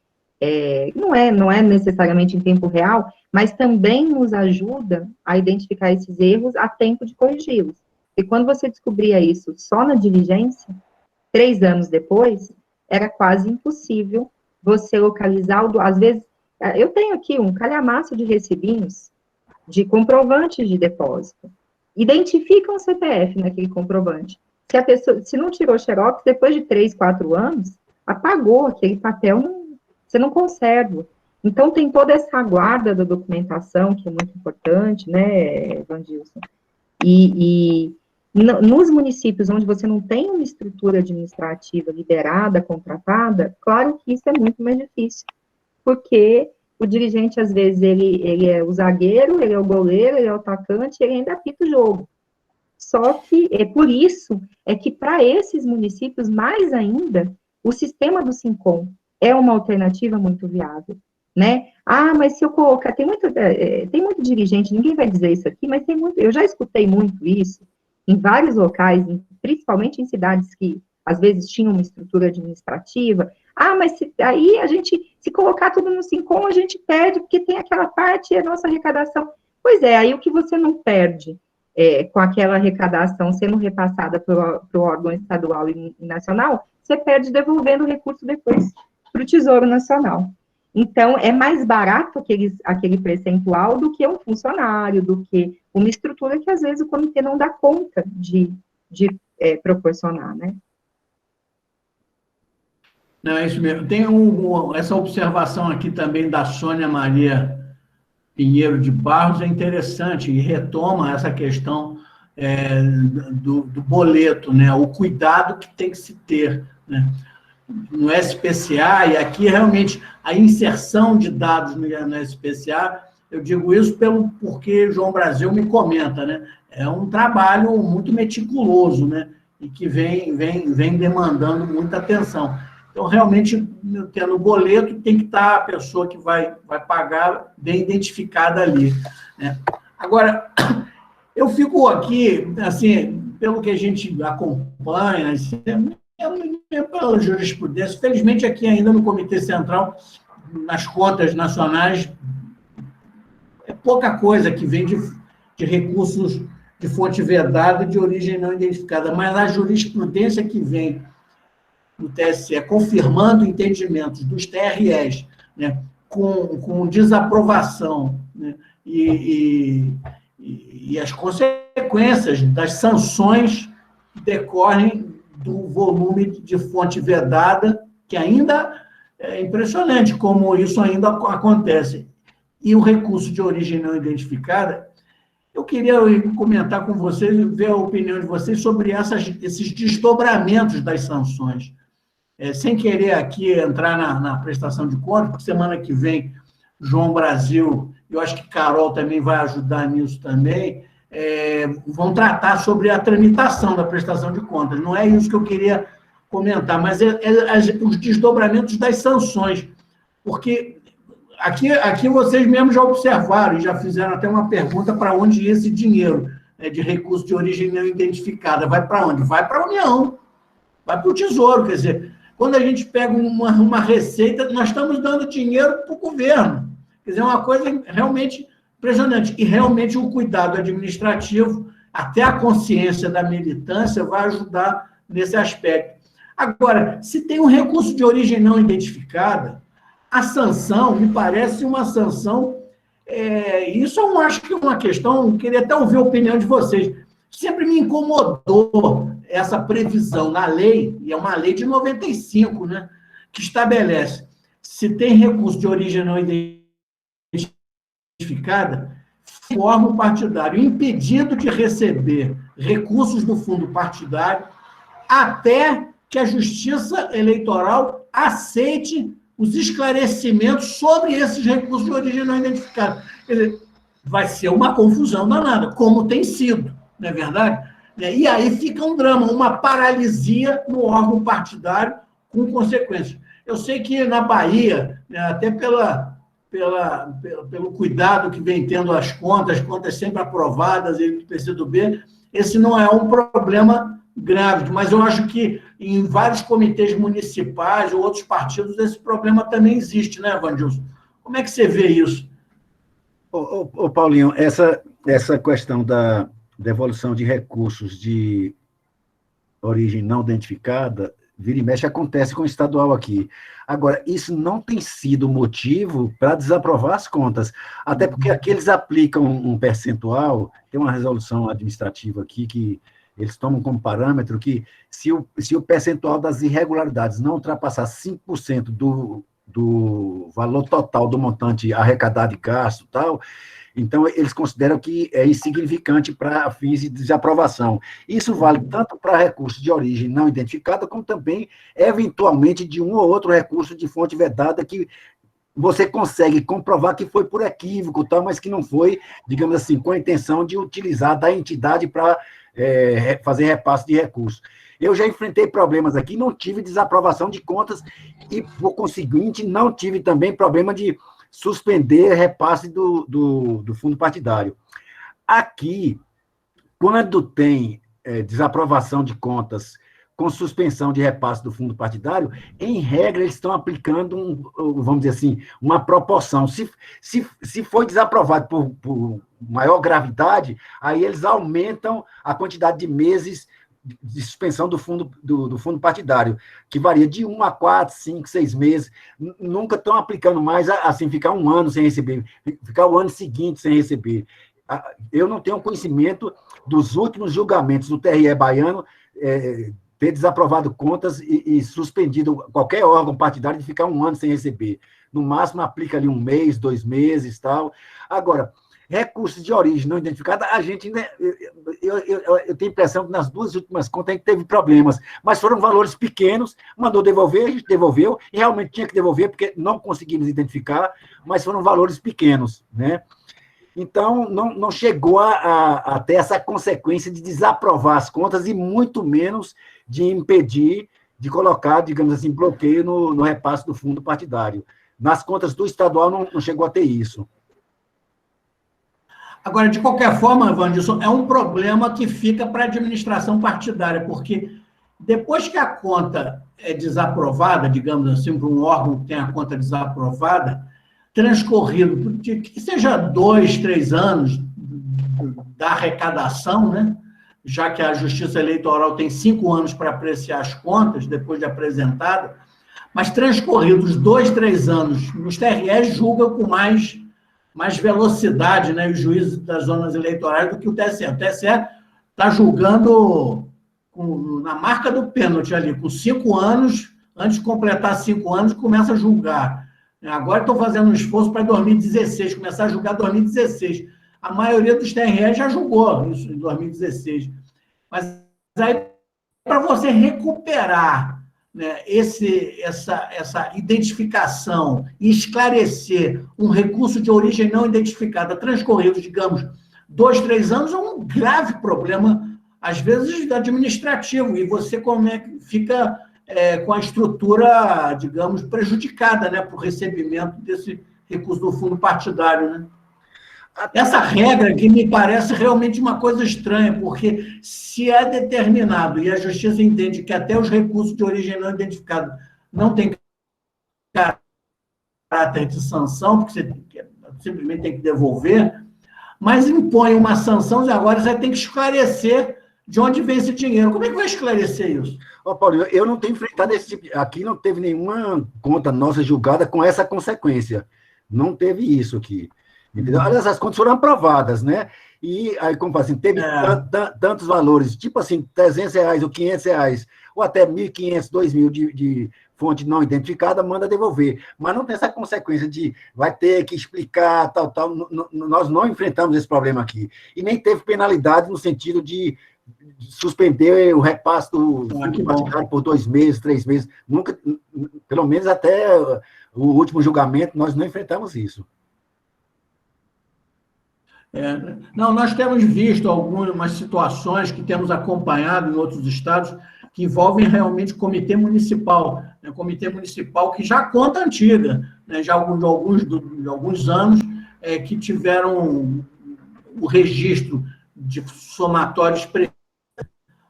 não é necessariamente em tempo real, mas também nos ajuda a identificar esses erros a tempo de corrigi-los. E quando você descobria isso só na diligência, 3 anos depois, era quase impossível você localizar, às vezes, eu tenho aqui um calhamaço de recibinhos de comprovantes de depósito. Identificam o CPF naquele comprovante. Se a pessoa, se não tirou xerox, depois de 3, 4 anos, apagou aquele papel, você não conserva. Então, tem toda essa guarda da documentação, que é muito importante, né, Vandilson? Nos municípios onde você não tem uma estrutura administrativa liberada, contratada, claro que isso é muito mais difícil, porque o dirigente, às vezes, ele é o zagueiro, ele é o goleiro, ele é o atacante, ele ainda apita o jogo. Só que, por isso, que para esses municípios, mais ainda, o sistema do SINCOM é uma alternativa muito viável. né? Ah, mas se eu colocar, tem muito dirigente, ninguém vai dizer isso aqui, mas eu já escutei muito isso em vários locais, principalmente em cidades que às vezes tinham uma estrutura administrativa. Ah, mas aí se colocar tudo no Sincom, a gente perde, porque tem aquela parte, a nossa arrecadação. Pois é, aí o que você não perde com aquela arrecadação sendo repassada para o órgão estadual e nacional, você perde devolvendo o recurso depois para o Tesouro Nacional. Então, é mais barato aquele percentual do que um funcionário, do que uma estrutura que, às vezes, o comitê não dá conta de proporcionar, né? Não, é isso mesmo. Tem essa observação aqui também da Sônia Maria Pinheiro de Barros, é interessante, e retoma essa questão do boleto, né? O cuidado que tem que se ter, né? No SPCA, e aqui realmente a inserção de dados no SPCA, eu digo isso porque João Brasil me comenta, né? É um trabalho muito meticuloso, né? E que vem demandando muita atenção. Então, realmente, tendo o boleto, tem que estar a pessoa que vai pagar bem identificada ali, né? Agora, eu fico aqui, assim, pelo que a gente acompanha, assim, pela jurisprudência, felizmente aqui ainda no Comitê Central, nas contas nacionais, é pouca coisa que vem de recursos de fonte vedada de origem não identificada, mas a jurisprudência que vem do TSE confirmando entendimentos dos TREs, né, com desaprovação, né, e as consequências das sanções decorrem do volume de fonte vedada, que ainda é impressionante como isso ainda acontece. E o recurso de origem não identificada, eu queria comentar com vocês, ver a opinião de vocês sobre esses desdobramentos das sanções. Sem querer aqui entrar na prestação de contas, porque semana que vem, João Brasil, eu acho que Carol também vai ajudar nisso também, vão tratar sobre a tramitação da prestação de contas. Não é isso que eu queria comentar, mas os desdobramentos das sanções, porque aqui vocês mesmos já observaram e já fizeram até uma pergunta para onde ia esse dinheiro, né, de recurso de origem não identificada. Vai para onde? Vai para a União, vai para o Tesouro. Quer dizer, quando a gente pega uma receita, nós estamos dando dinheiro para o governo. Quer dizer, é uma coisa realmente impressionante. E realmente o cuidado administrativo, até a consciência da militância, vai ajudar nesse aspecto. Agora, se tem um recurso de origem não identificada, a sanção me parece uma sanção. Isso eu acho que é uma questão, queria até ouvir a opinião de vocês. Sempre me incomodou essa previsão na lei, e é uma lei de 95, né, que estabelece, se tem recurso de origem não identificada, o órgão partidário impedido de receber recursos do fundo partidário até que a Justiça Eleitoral aceite os esclarecimentos sobre esses recursos de origem não identificada. Quer dizer, vai ser uma confusão danada, como tem sido, não é verdade? E aí fica um drama, uma paralisia no órgão partidário com consequências. Eu sei que na Bahia, até pelo cuidado que vem tendo as contas sempre aprovadas do PCdoB, esse não é um problema grave, mas eu acho que em vários comitês municipais ou outros partidos esse problema também existe, né, Vandilson? Como é que você vê isso? Ô Paulinho, essa questão da devolução de recursos de origem não identificada, vira e mexe, acontece com o estadual aqui. Agora, isso não tem sido motivo para desaprovar as contas, até porque aqui eles aplicam um percentual, tem uma resolução administrativa aqui que eles tomam como parâmetro que se o percentual das irregularidades não ultrapassar 5% do valor total do montante arrecadado e gasto e tal, então eles consideram que é insignificante para fins de desaprovação. Isso vale tanto para recursos de origem não identificada, como também, eventualmente, de um ou outro recurso de fonte vedada que você consegue comprovar que foi por equívoco, tal, mas que não foi, digamos assim, com a intenção de utilizar da entidade para fazer repasse de recursos. Eu já enfrentei problemas aqui, não tive desaprovação de contas e, por conseguinte, não tive também problema de suspender repasse do fundo partidário. Aqui, quando tem desaprovação de contas com suspensão de repasse do fundo partidário, em regra, eles estão aplicando, vamos dizer assim, uma proporção. Se foi desaprovado por maior gravidade, aí eles aumentam a quantidade de meses de suspensão do fundo partidário, que varia de 1 a 4, 5, 6 meses. Nunca estão aplicando mais, assim, ficar um ano sem receber, ficar o ano seguinte sem receber. Eu não tenho conhecimento dos últimos julgamentos do TRE baiano ter desaprovado contas e suspendido qualquer órgão partidário de ficar um ano sem receber. No máximo, aplica ali 1 mês, 2 meses, tal. Agora, recursos de origem não identificada, a gente, né, eu tenho a impressão que nas 2 últimas contas a gente teve problemas, mas foram valores pequenos, mandou devolver, a gente devolveu, e realmente tinha que devolver, porque não conseguimos identificar, mas foram valores pequenos, né? Então, não chegou a ter essa consequência de desaprovar as contas e muito menos de impedir, de colocar, digamos assim, bloqueio no repasse do fundo partidário. Nas contas do estadual não chegou a ter isso. Agora, de qualquer forma, Wanderson, é um problema que fica para a administração partidária, porque depois que a conta é desaprovada, digamos assim, para um órgão que tem a conta desaprovada, transcorrido, que seja 2, 3 anos da arrecadação, né? Já que a Justiça Eleitoral tem 5 anos para apreciar as contas, depois de apresentada, mas transcorridos 2, 3 anos, os TREs julgam com mais velocidade, né, os juízes das zonas eleitorais do que o TSE. O TSE está julgando na marca do pênalti ali, com 5 anos, antes de completar 5 anos, começa a julgar. Agora estão fazendo um esforço para 2016, começar a julgar 2016. A maioria dos TRE já julgou isso em 2016. Mas aí, para você recuperar, né, essa identificação e esclarecer um recurso de origem não identificada transcorridos, digamos, 2, 3 anos, é um grave problema, às vezes, administrativo, e você fica com a estrutura, digamos, prejudicada, né, para o recebimento desse recurso do fundo partidário, né? Essa regra que me parece realmente uma coisa estranha, porque se é determinado e a Justiça entende que até os recursos de origem não identificada não têm caráter de sanção, porque você simplesmente tem que devolver, mas impõe uma sanção e agora você tem que esclarecer de onde vem esse dinheiro. Como é que vai esclarecer isso? Paulinho, eu não tenho enfrentado esse tipo... Aqui não teve nenhuma conta nossa julgada com essa consequência. Não teve isso aqui. Entendeu? Aliás, as contas foram aprovadas, né? E aí, como assim, teve tantos valores, tipo assim, R$300 ou R$500, ou até R$1.500, R$2.000 de fonte não identificada, manda devolver. Mas não tem essa consequência de vai ter que explicar, tal. Nós não enfrentamos esse problema aqui. E nem teve penalidade no sentido de suspender o repasse do fundo partidário por 2 meses, 3 meses. Nunca, pelo menos até o último julgamento, nós não enfrentamos isso. Não, nós temos visto algumas situações que temos acompanhado em outros estados que envolvem realmente comitê municipal, né? Comitê municipal que já conta antiga, né? Já de alguns anos, que tiveram o registro de somatórios.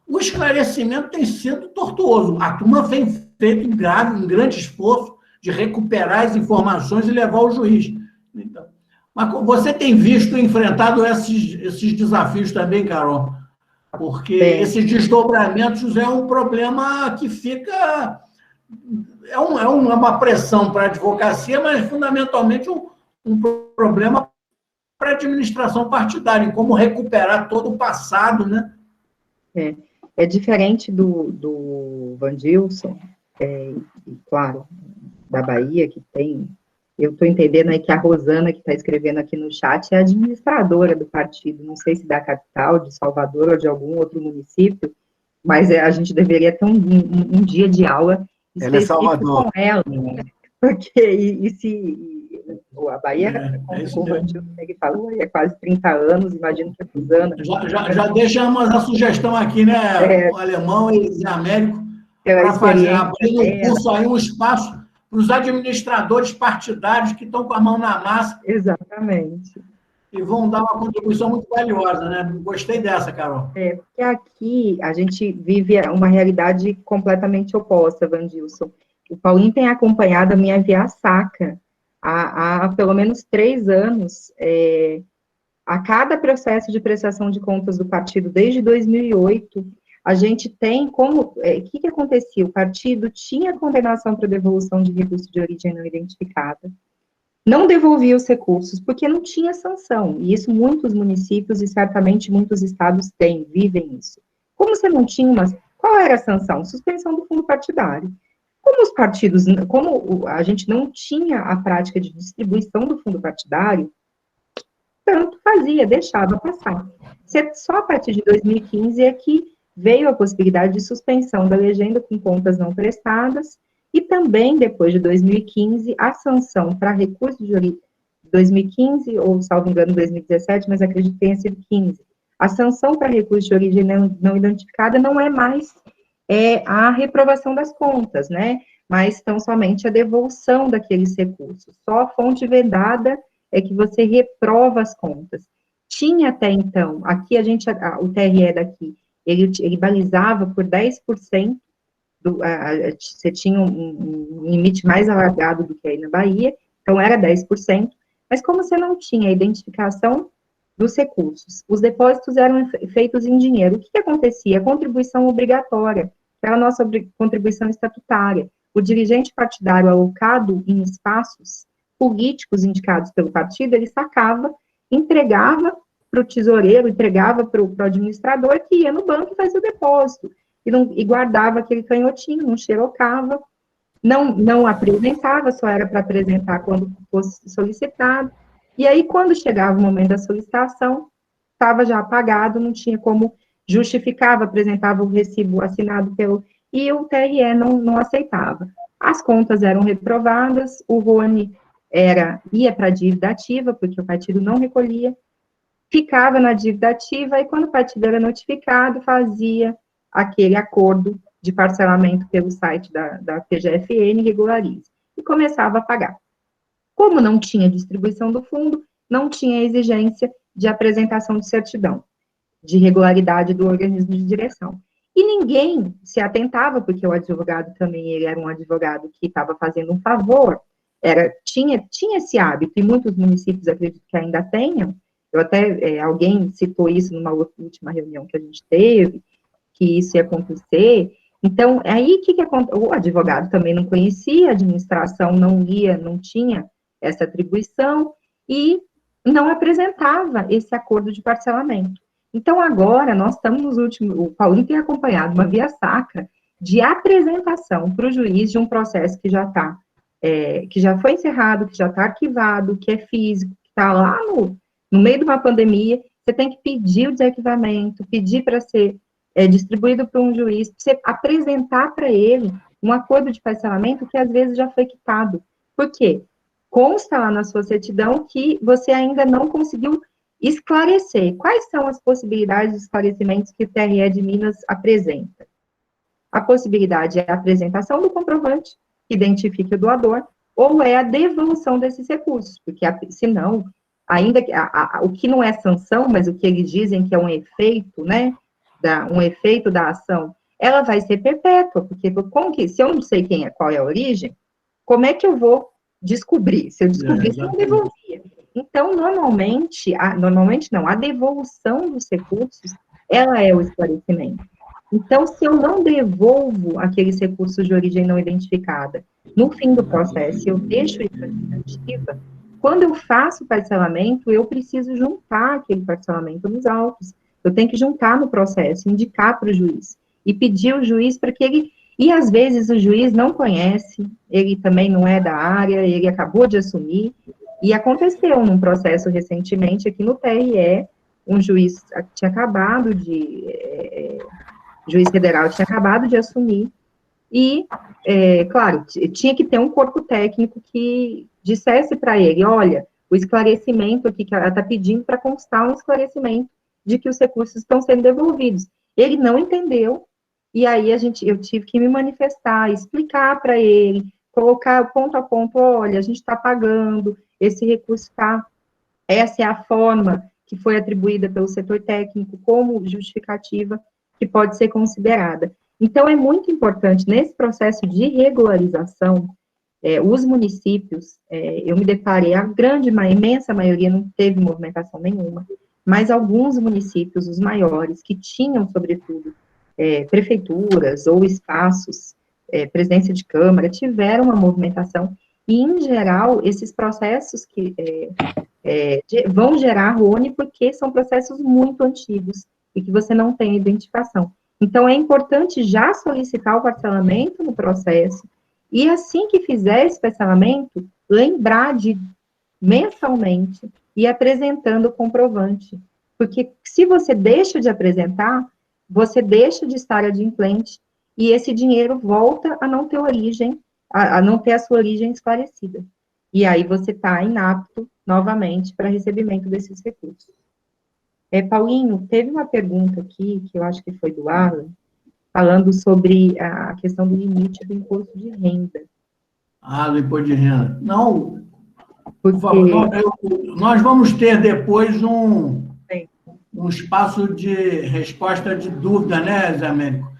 O esclarecimento tem sido tortuoso. A turma vem feito um grande esforço de recuperar as informações e levar ao juiz. Então, mas você tem visto enfrentado esses desafios também, Carol? Porque esses desdobramentos é um problema que fica... É uma pressão para a advocacia, mas fundamentalmente um problema para a administração partidária, em como recuperar todo o passado, né? É diferente do Wandilson, e, claro, da Bahia, que tem... Eu estou entendendo aí que a Rosana, que está escrevendo aqui no chat, é administradora do partido, não sei se da capital, de Salvador ou de algum outro município, mas a gente deveria ter um dia de aula específico com ela, né? Porque a Bahia, como o Wandilson falou, é quase 30 anos, imagino que a Rosana... Já deixamos a sugestão aqui, né, o alemão e o américo, para fazer abrir um curso aí, um espaço os administradores partidários que estão com a mão na massa. Exatamente. E vão dar uma contribuição muito valiosa, né? Gostei dessa, Carol. Porque aqui a gente vive uma realidade completamente oposta, Vandilson. O Paulinho tem acompanhado a minha Via Sacra há pelo menos 3 anos, a cada processo de prestação de contas do partido, desde 2008, a gente tem como... O que acontecia? O partido tinha condenação para devolução de recurso de origem não identificada, não devolvia os recursos, porque não tinha sanção, e isso muitos municípios e certamente muitos estados têm, vivem isso. Como você não tinha qual era a sanção? Suspensão do fundo partidário. Como os partidos, como a gente não tinha a prática de distribuição do fundo partidário, tanto fazia, deixava passar. Só a partir de 2015 é que veio a possibilidade de suspensão da legenda com contas não prestadas, e também, depois de 2015, a sanção para recurso de origem, 2015, ou, salvo engano, 2017, mas acredito que tenha sido 15, a sanção para recurso de origem não identificada não é mais a reprovação das contas, né? Mas tão somente a devolução daqueles recursos. Só a fonte vedada é que você reprova as contas. Tinha até então, aqui o TRE daqui, ele balizava por 10%, você tinha um limite mais alargado do que aí na Bahia, então era 10%, mas como você não tinha a identificação dos recursos, os depósitos eram feitos em dinheiro, o que acontecia? A contribuição obrigatória, que era a nossa contribuição estatutária, o dirigente partidário alocado em espaços políticos indicados pelo partido, ele sacava, entregava para o tesoureiro, entregava para o administrador, que ia no banco e fazia o depósito, e guardava aquele canhotinho, não xerocava, não apresentava, só era para apresentar quando fosse solicitado, e aí, quando chegava o momento da solicitação, estava já apagado, não tinha como justificava, apresentava o recibo assinado e o TRE não aceitava. As contas eram reprovadas, o Rony ia para a dívida ativa, porque o partido não recolhia, ficava na dívida ativa, e quando o partido era notificado, fazia aquele acordo de parcelamento pelo site da PGFN, regularize, e começava a pagar. Como não tinha distribuição do fundo, não tinha exigência de apresentação de certidão, de regularidade do organismo de direção. E ninguém se atentava, porque o advogado também, ele era um advogado que estava fazendo um favor, tinha esse hábito, e muitos municípios acredito que ainda tenham, alguém citou isso numa última reunião que a gente teve, que isso ia acontecer. Então, aí o que acontece? O advogado também não conhecia, a administração não tinha essa atribuição, e não apresentava esse acordo de parcelamento. Então, agora, nós estamos nos últimos, o Paulinho tem acompanhado uma via sacra de apresentação para o juiz de um processo que já foi encerrado, que já está arquivado, que é físico, que está lá no meio de uma pandemia. Você tem que pedir o desarquivamento, pedir para ser distribuído para um juiz, para você apresentar para ele um acordo de parcelamento que às vezes já foi quitado. Por quê? Consta lá na sua certidão que você ainda não conseguiu esclarecer quais são as possibilidades de esclarecimentos que o TRE de Minas apresenta. A possibilidade é a apresentação do comprovante que identifique o doador, ou é a devolução desses recursos, porque senão, ainda que o que não é sanção, mas o que eles dizem que é um efeito, né, um efeito da ação, ela vai ser perpétua, porque se eu não sei qual é a origem, como é que eu vou descobrir? Se eu descobrir, eu não devolvia. Então, normalmente não, a devolução dos recursos, ela é o esclarecimento. Então, se eu não devolvo aqueles recursos de origem não identificada no fim do processo, eu deixo isso ativa, quando eu faço o parcelamento, eu preciso juntar aquele parcelamento nos autos. Eu tenho que juntar no processo, indicar para o juiz, e pedir ao juiz para que ele... E, às vezes, o juiz não conhece, ele também não é da área, ele acabou de assumir, e aconteceu num processo recentemente aqui no TRE, um juiz juiz federal tinha acabado de assumir, e, claro, tinha que ter um corpo técnico que dissesse para ele, olha, o esclarecimento aqui que ela está pedindo para constar um esclarecimento de que os recursos estão sendo devolvidos. Ele não entendeu, e aí eu tive que me manifestar, explicar para ele, colocar ponto a ponto, olha, a gente está pagando, esse recurso está, essa é a forma que foi atribuída pelo setor técnico como justificativa que pode ser considerada. Então, é muito importante, nesse processo de regularização, os municípios, eu me deparei, a imensa maioria não teve movimentação nenhuma, mas alguns municípios, os maiores, que tinham, sobretudo, prefeituras ou espaços, presidência de Câmara, tiveram uma movimentação, e, em geral, esses processos que vão gerar RONE porque são processos muito antigos e que você não tem identificação. Então, é importante já solicitar o parcelamento no processo e, assim que fizer esse parcelamento, lembrar de, mensalmente, ir apresentando o comprovante. Porque se você deixa de apresentar, você deixa de estar adimplente e esse dinheiro volta a não ter origem, a não ter a sua origem esclarecida. E aí você está inapto, novamente, para recebimento desses recursos. Paulinho, teve uma pergunta aqui, que eu acho que foi do Alan, falando sobre a questão do limite do imposto de renda. Do imposto de renda. Não, Porque... por favor, nós vamos ter depois um espaço de resposta de dúvida, né, Zé Américo?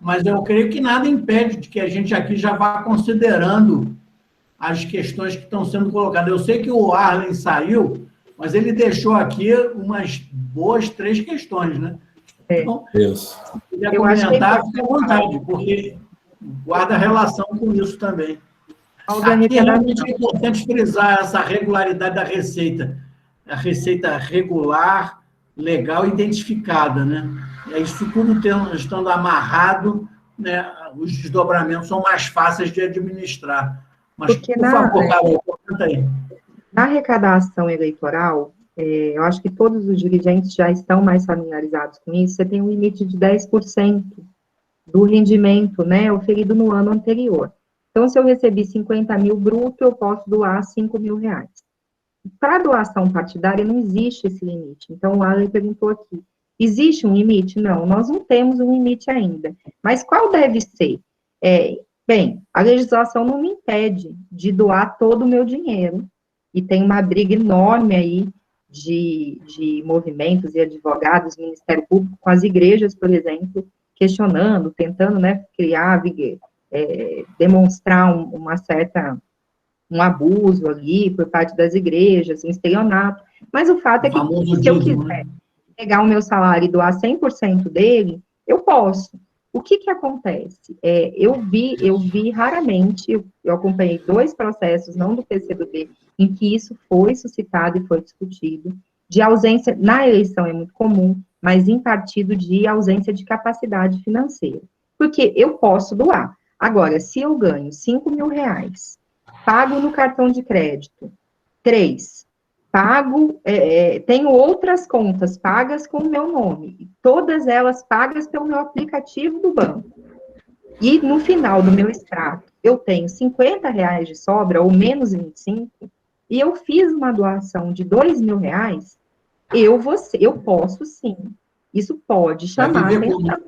Mas eu creio que nada impede de que a gente aqui já vá considerando as questões que estão sendo colocadas. Eu sei que o Arlen saiu, mas ele deixou aqui umas boas 3 questões, né? Então, se quiser comentar, fique à vontade, porque guarda relação com isso também. Aqui realmente é importante frisar essa regularidade da receita. A receita regular, legal, identificada, né? Isso tudo estando amarrado, né, os desdobramentos são mais fáceis de administrar. Mas, porque por favor, Carol, comenta aí. Na arrecadação eleitoral, eu acho que todos os dirigentes já estão mais familiarizados com isso, você tem um limite de 10% do rendimento, né, oferido no ano anterior. Então, se eu recebi 50 mil bruto, eu posso doar 5 mil reais. Para doação partidária, não existe esse limite. Então, o Alan perguntou aqui, existe um limite? Não, nós não temos um limite ainda. Mas qual deve ser? Bem, a legislação não me impede de doar todo o meu dinheiro, e tem uma briga enorme aí de movimentos e advogados, Ministério Público, com as igrejas, por exemplo, questionando, tentando, né, criar, demonstrar um abuso ali por parte das igrejas, um estelionato, mas o fato é que se eu quiser pegar o meu salário e doar 100% dele, eu posso. O que acontece? Eu vi raramente, eu acompanhei 2 processos, não do PCdoB, em que isso foi suscitado e foi discutido, de ausência, na eleição é muito comum, mas em partido de ausência de capacidade financeira. Porque eu posso doar. Agora, se eu ganho 5 mil reais, pago no cartão de crédito, 3, pago, tenho outras contas pagas com o meu nome, todas elas pagas pelo meu aplicativo do banco, e no final do meu extrato, eu tenho 50 reais de sobra, ou menos 25, e eu fiz uma doação de 2 mil reais, eu posso sim, isso pode chamar atenção,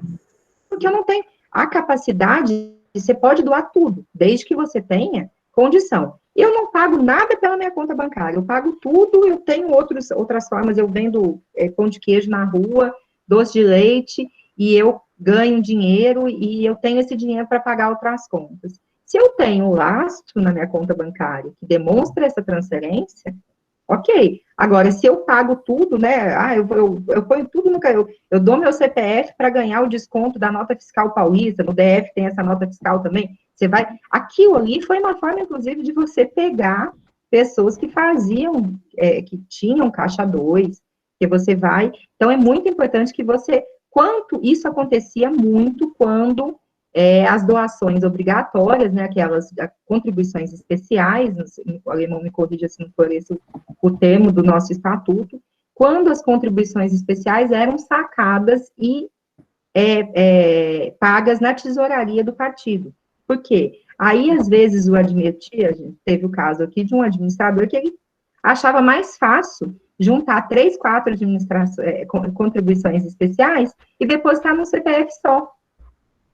porque eu não tenho a capacidade, você pode doar tudo, desde que você tenha condição. Eu não pago nada pela minha conta bancária, eu pago tudo, eu tenho outras formas, eu vendo pão de queijo na rua, doce de leite, e eu ganho dinheiro, e eu tenho esse dinheiro para pagar outras contas. Se eu tenho um lastro na minha conta bancária que demonstra essa transferência, ok. Agora, se eu pago tudo, né, eu ponho tudo no... Eu dou meu CPF para ganhar o desconto da nota fiscal paulista, no DF tem essa nota fiscal também, você vai... Aquilo ali foi uma forma, inclusive, de você pegar pessoas que faziam, que tinham caixa 2, que você vai... Então, é muito importante que você... Isso acontecia muito quando as doações obrigatórias, né, aquelas contribuições especiais, o alemão me corrija se não for esse o termo do nosso estatuto, quando as contribuições especiais eram sacadas e pagas na tesouraria do partido. Por quê? Aí, às vezes, a gente teve o caso aqui de um administrador que ele achava mais fácil juntar 3, 4 contribuições especiais e depositar no CPF só.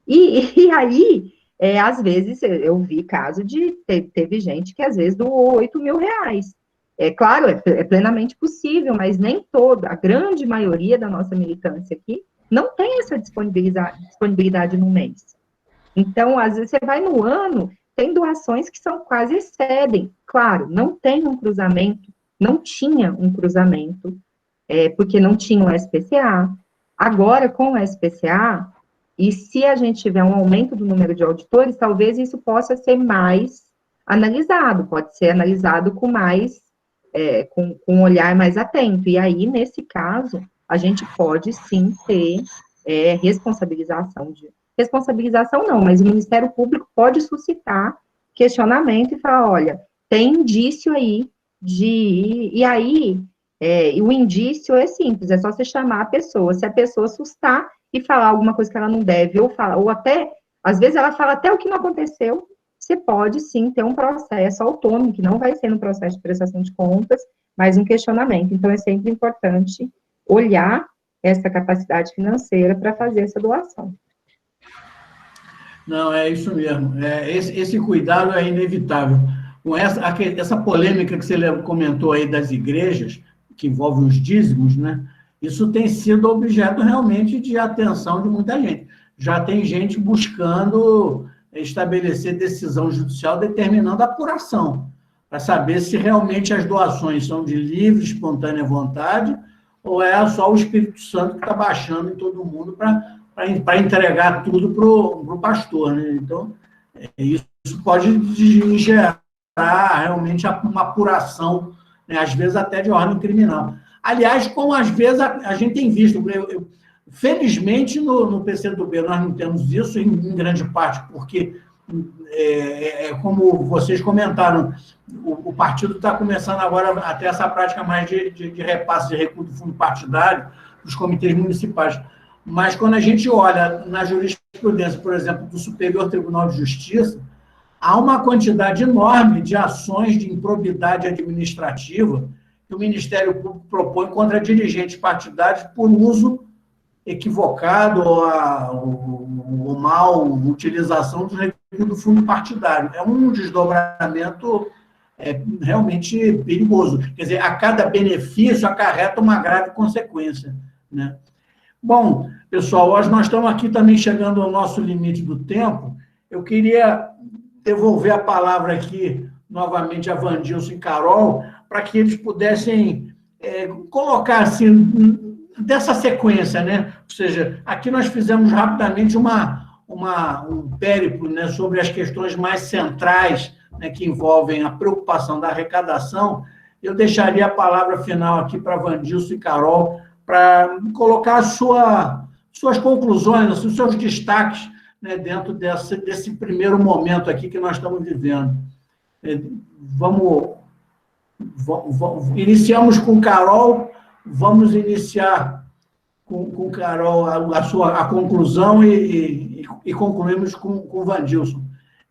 E aí, às vezes, eu vi caso teve gente que às vezes doou 8 mil reais. É claro, é plenamente possível, mas nem toda, a grande maioria da nossa militância aqui não tem essa disponibilidade no mês. Então, às vezes, você vai no ano, tem doações que são quase excedem. Claro, não tem um cruzamento, não tinha um cruzamento, porque não tinha o SPCA. Agora, com o SPCA, e se a gente tiver um aumento do número de auditores, talvez isso possa ser mais analisado, pode ser analisado com mais, com um olhar mais atento. E aí, nesse caso, a gente pode sim ter responsabilização não, mas o Ministério Público pode suscitar questionamento e falar, olha, tem indício aí e aí, o indício é simples, é só você chamar a pessoa, se a pessoa assustar e falar alguma coisa que ela não deve, ou até, às vezes ela fala até o que não aconteceu, você pode sim ter um processo autônomo, que não vai ser no processo de prestação de contas, mas um questionamento. Então, é sempre importante olhar essa capacidade financeira para fazer essa doação. Não, é isso mesmo. Esse cuidado é inevitável. Com essa polêmica que você comentou aí das igrejas, que envolve os dízimos, né? Isso tem sido objeto realmente de atenção de muita gente. Já tem gente buscando estabelecer decisão judicial determinando a apuração, para saber se realmente as doações são de livre, espontânea vontade, ou é só o Espírito Santo que está baixando em todo mundo para entregar tudo para o pastor, né? Então, isso pode gerar realmente uma apuração, né? Às vezes até de ordem criminal. Aliás, como às vezes a gente tem visto, felizmente no PCdoB nós não temos isso, em grande parte, porque, como vocês comentaram, o partido está começando agora a ter essa prática mais de repasse de recurso do fundo partidário dos comitês municipais. Mas quando a gente olha na jurisprudência, por exemplo, do Superior Tribunal de Justiça, há uma quantidade enorme de ações de improbidade administrativa que o Ministério Público propõe contra dirigentes partidários por uso equivocado ou mal utilização do recurso do fundo partidário. É um desdobramento realmente perigoso. Quer dizer, a cada benefício acarreta uma grave consequência, né? Bom, pessoal, hoje nós estamos aqui também chegando ao nosso limite do tempo. Eu queria devolver a palavra aqui novamente a Wandilson e Carol, para que eles pudessem colocar assim, dessa sequência, né? Ou seja, aqui nós fizemos rapidamente um périplo, né, sobre as questões mais centrais, né, que envolvem a preocupação da arrecadação. Eu deixaria a palavra final aqui para Wandilson e Carol, para colocar suas conclusões, os seus destaques, né, dentro desse primeiro momento aqui que nós estamos vivendo. Iniciamos com Carol, vamos iniciar com Carol a conclusão e concluímos com Wandilson.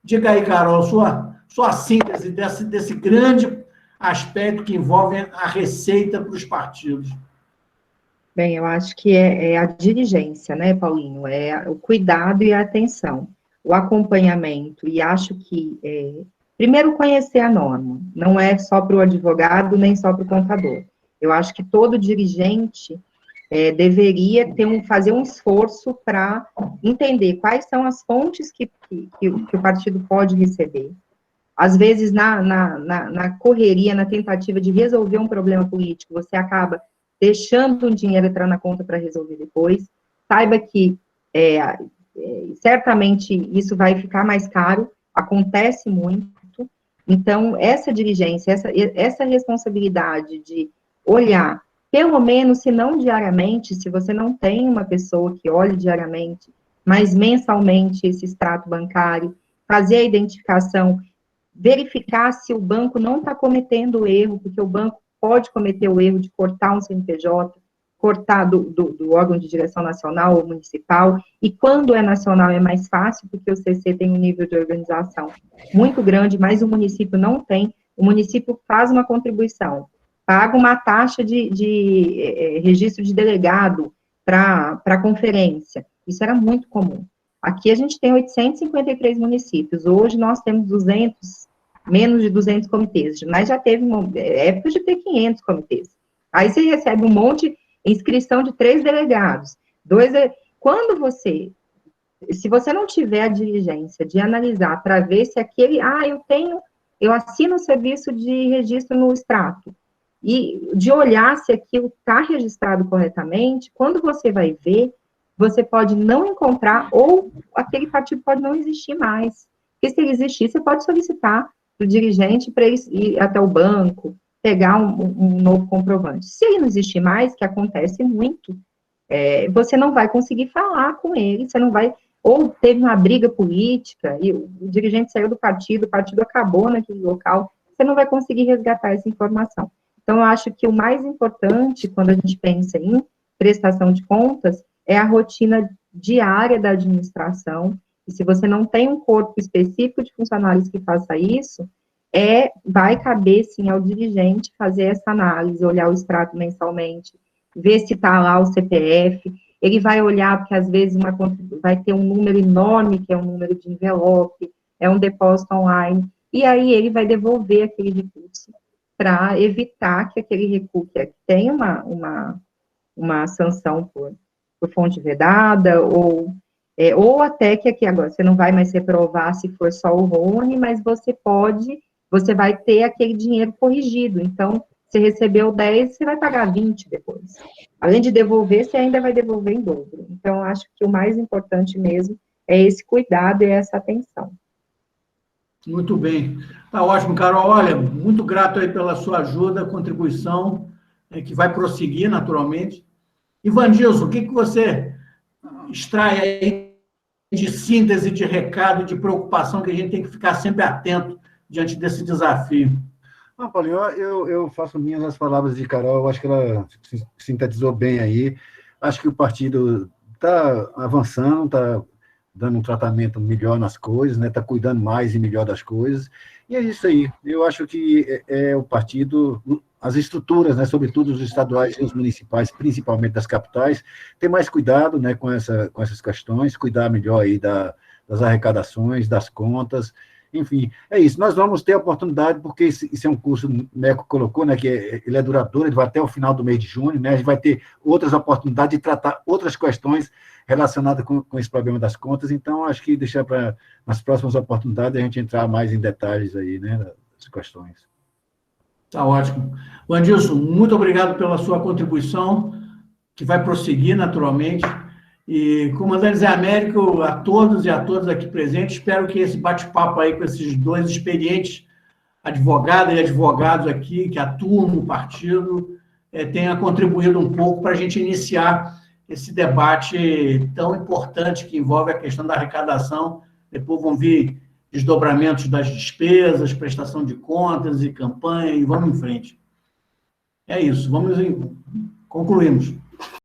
Diga aí, Carol, sua síntese desse grande aspecto que envolve a receita para os partidos. Bem, eu acho que é a diligência, né, Paulinho? É o cuidado e a atenção, o acompanhamento, e acho que, primeiro, conhecer a norma, não é só para o advogado, nem só para o contador. Eu acho que todo dirigente deveria fazer um esforço para entender quais são as fontes que o partido pode receber. Às vezes, na correria, na tentativa de resolver um problema político, você acaba deixando o dinheiro entrar na conta para resolver depois. Saiba que, certamente, isso vai ficar mais caro, acontece muito. Então, essa diligência, essa responsabilidade de olhar, pelo menos, se não diariamente, se você não tem uma pessoa que olhe diariamente, mas mensalmente esse extrato bancário, fazer a identificação, verificar se o banco não está cometendo erro, porque o banco pode cometer o erro de cortar um CNPJ, cortar do órgão de direção nacional ou municipal, e quando é nacional é mais fácil, porque o CC tem um nível de organização muito grande, mas o município não tem. O município faz uma contribuição, paga uma taxa de registro de delegado para a conferência. Isso era muito comum. Aqui a gente tem 853 municípios, hoje nós temos menos de 200 comitês, mas já teve épocas de ter 500 comitês. Aí você recebe um monte de inscrição de 3 delegados, quando se você não tiver a diligência de analisar para ver se aquele, eu assino o serviço de registro no extrato, e de olhar se aquilo está registrado corretamente, quando você vai ver, você pode não encontrar, ou aquele partido pode não existir mais. Porque se ele existir, você pode solicitar para o dirigente para ele ir até o banco, pegar um novo comprovante. Se ele não existir mais, que acontece muito, você não vai conseguir falar com ele, você não vai, ou teve uma briga política, e o dirigente saiu do partido, o partido acabou naquele local, você não vai conseguir resgatar essa informação. Então, eu acho que o mais importante, quando a gente pensa em prestação de contas, é a rotina diária da administração, e se você não tem um corpo específico de funcionários que faça isso, vai caber, sim, ao dirigente fazer essa análise, olhar o extrato mensalmente, ver se está lá o CPF, ele vai olhar, porque às vezes vai ter um número enorme, que é um número de envelope, é um depósito online, e aí ele vai devolver aquele recurso para evitar que aquele recurso que tenha uma sanção por fonte vedada, ou até que aqui agora você não vai mais reprovar se for só o Rony, mas você vai ter aquele dinheiro corrigido. Então, você recebeu 10, você vai pagar 20 depois. Além de devolver, você ainda vai devolver em dobro. Então, acho que o mais importante mesmo é esse cuidado e essa atenção. Muito bem. Tá ótimo, Carol. Olha, muito grato aí pela sua ajuda, contribuição, que vai prosseguir naturalmente. E, Vandilson, o que você extrai aí de síntese, de recado, de preocupação, que a gente tem que ficar sempre atento diante desse desafio? Não, Paulinho, eu faço minhas as palavras de Carol, eu acho que ela sintetizou bem aí. Acho que o partido está avançando, está dando um tratamento melhor nas coisas, né? Está cuidando mais e melhor das coisas. E é isso aí. Eu acho que o partido, as estruturas, né, sobretudo os estaduais e os municipais, principalmente das capitais, ter mais cuidado, né, com essas questões, cuidar melhor aí das arrecadações, das contas. Enfim, é isso. Nós vamos ter a oportunidade, porque isso é um curso, o MECO colocou, né, que ele é duradouro, ele vai até o final do mês de junho, né, a gente vai ter outras oportunidades de tratar outras questões relacionadas com esse problema das contas, então acho que deixar para nas próximas oportunidades a gente entrar mais em detalhes aí, né, das questões. Tá ótimo. Vandilson, muito obrigado pela sua contribuição, que vai prosseguir naturalmente. E, comandante Zé Américo, a todos e a todas aqui presentes, espero que esse bate-papo aí com esses 2 experientes advogadas e advogados aqui, que atuam no partido, tenha contribuído um pouco para a gente iniciar esse debate tão importante que envolve a questão da arrecadação. Depois vão vir desdobramentos das despesas, prestação de contas e campanha, e vamos em frente. É isso, concluímos.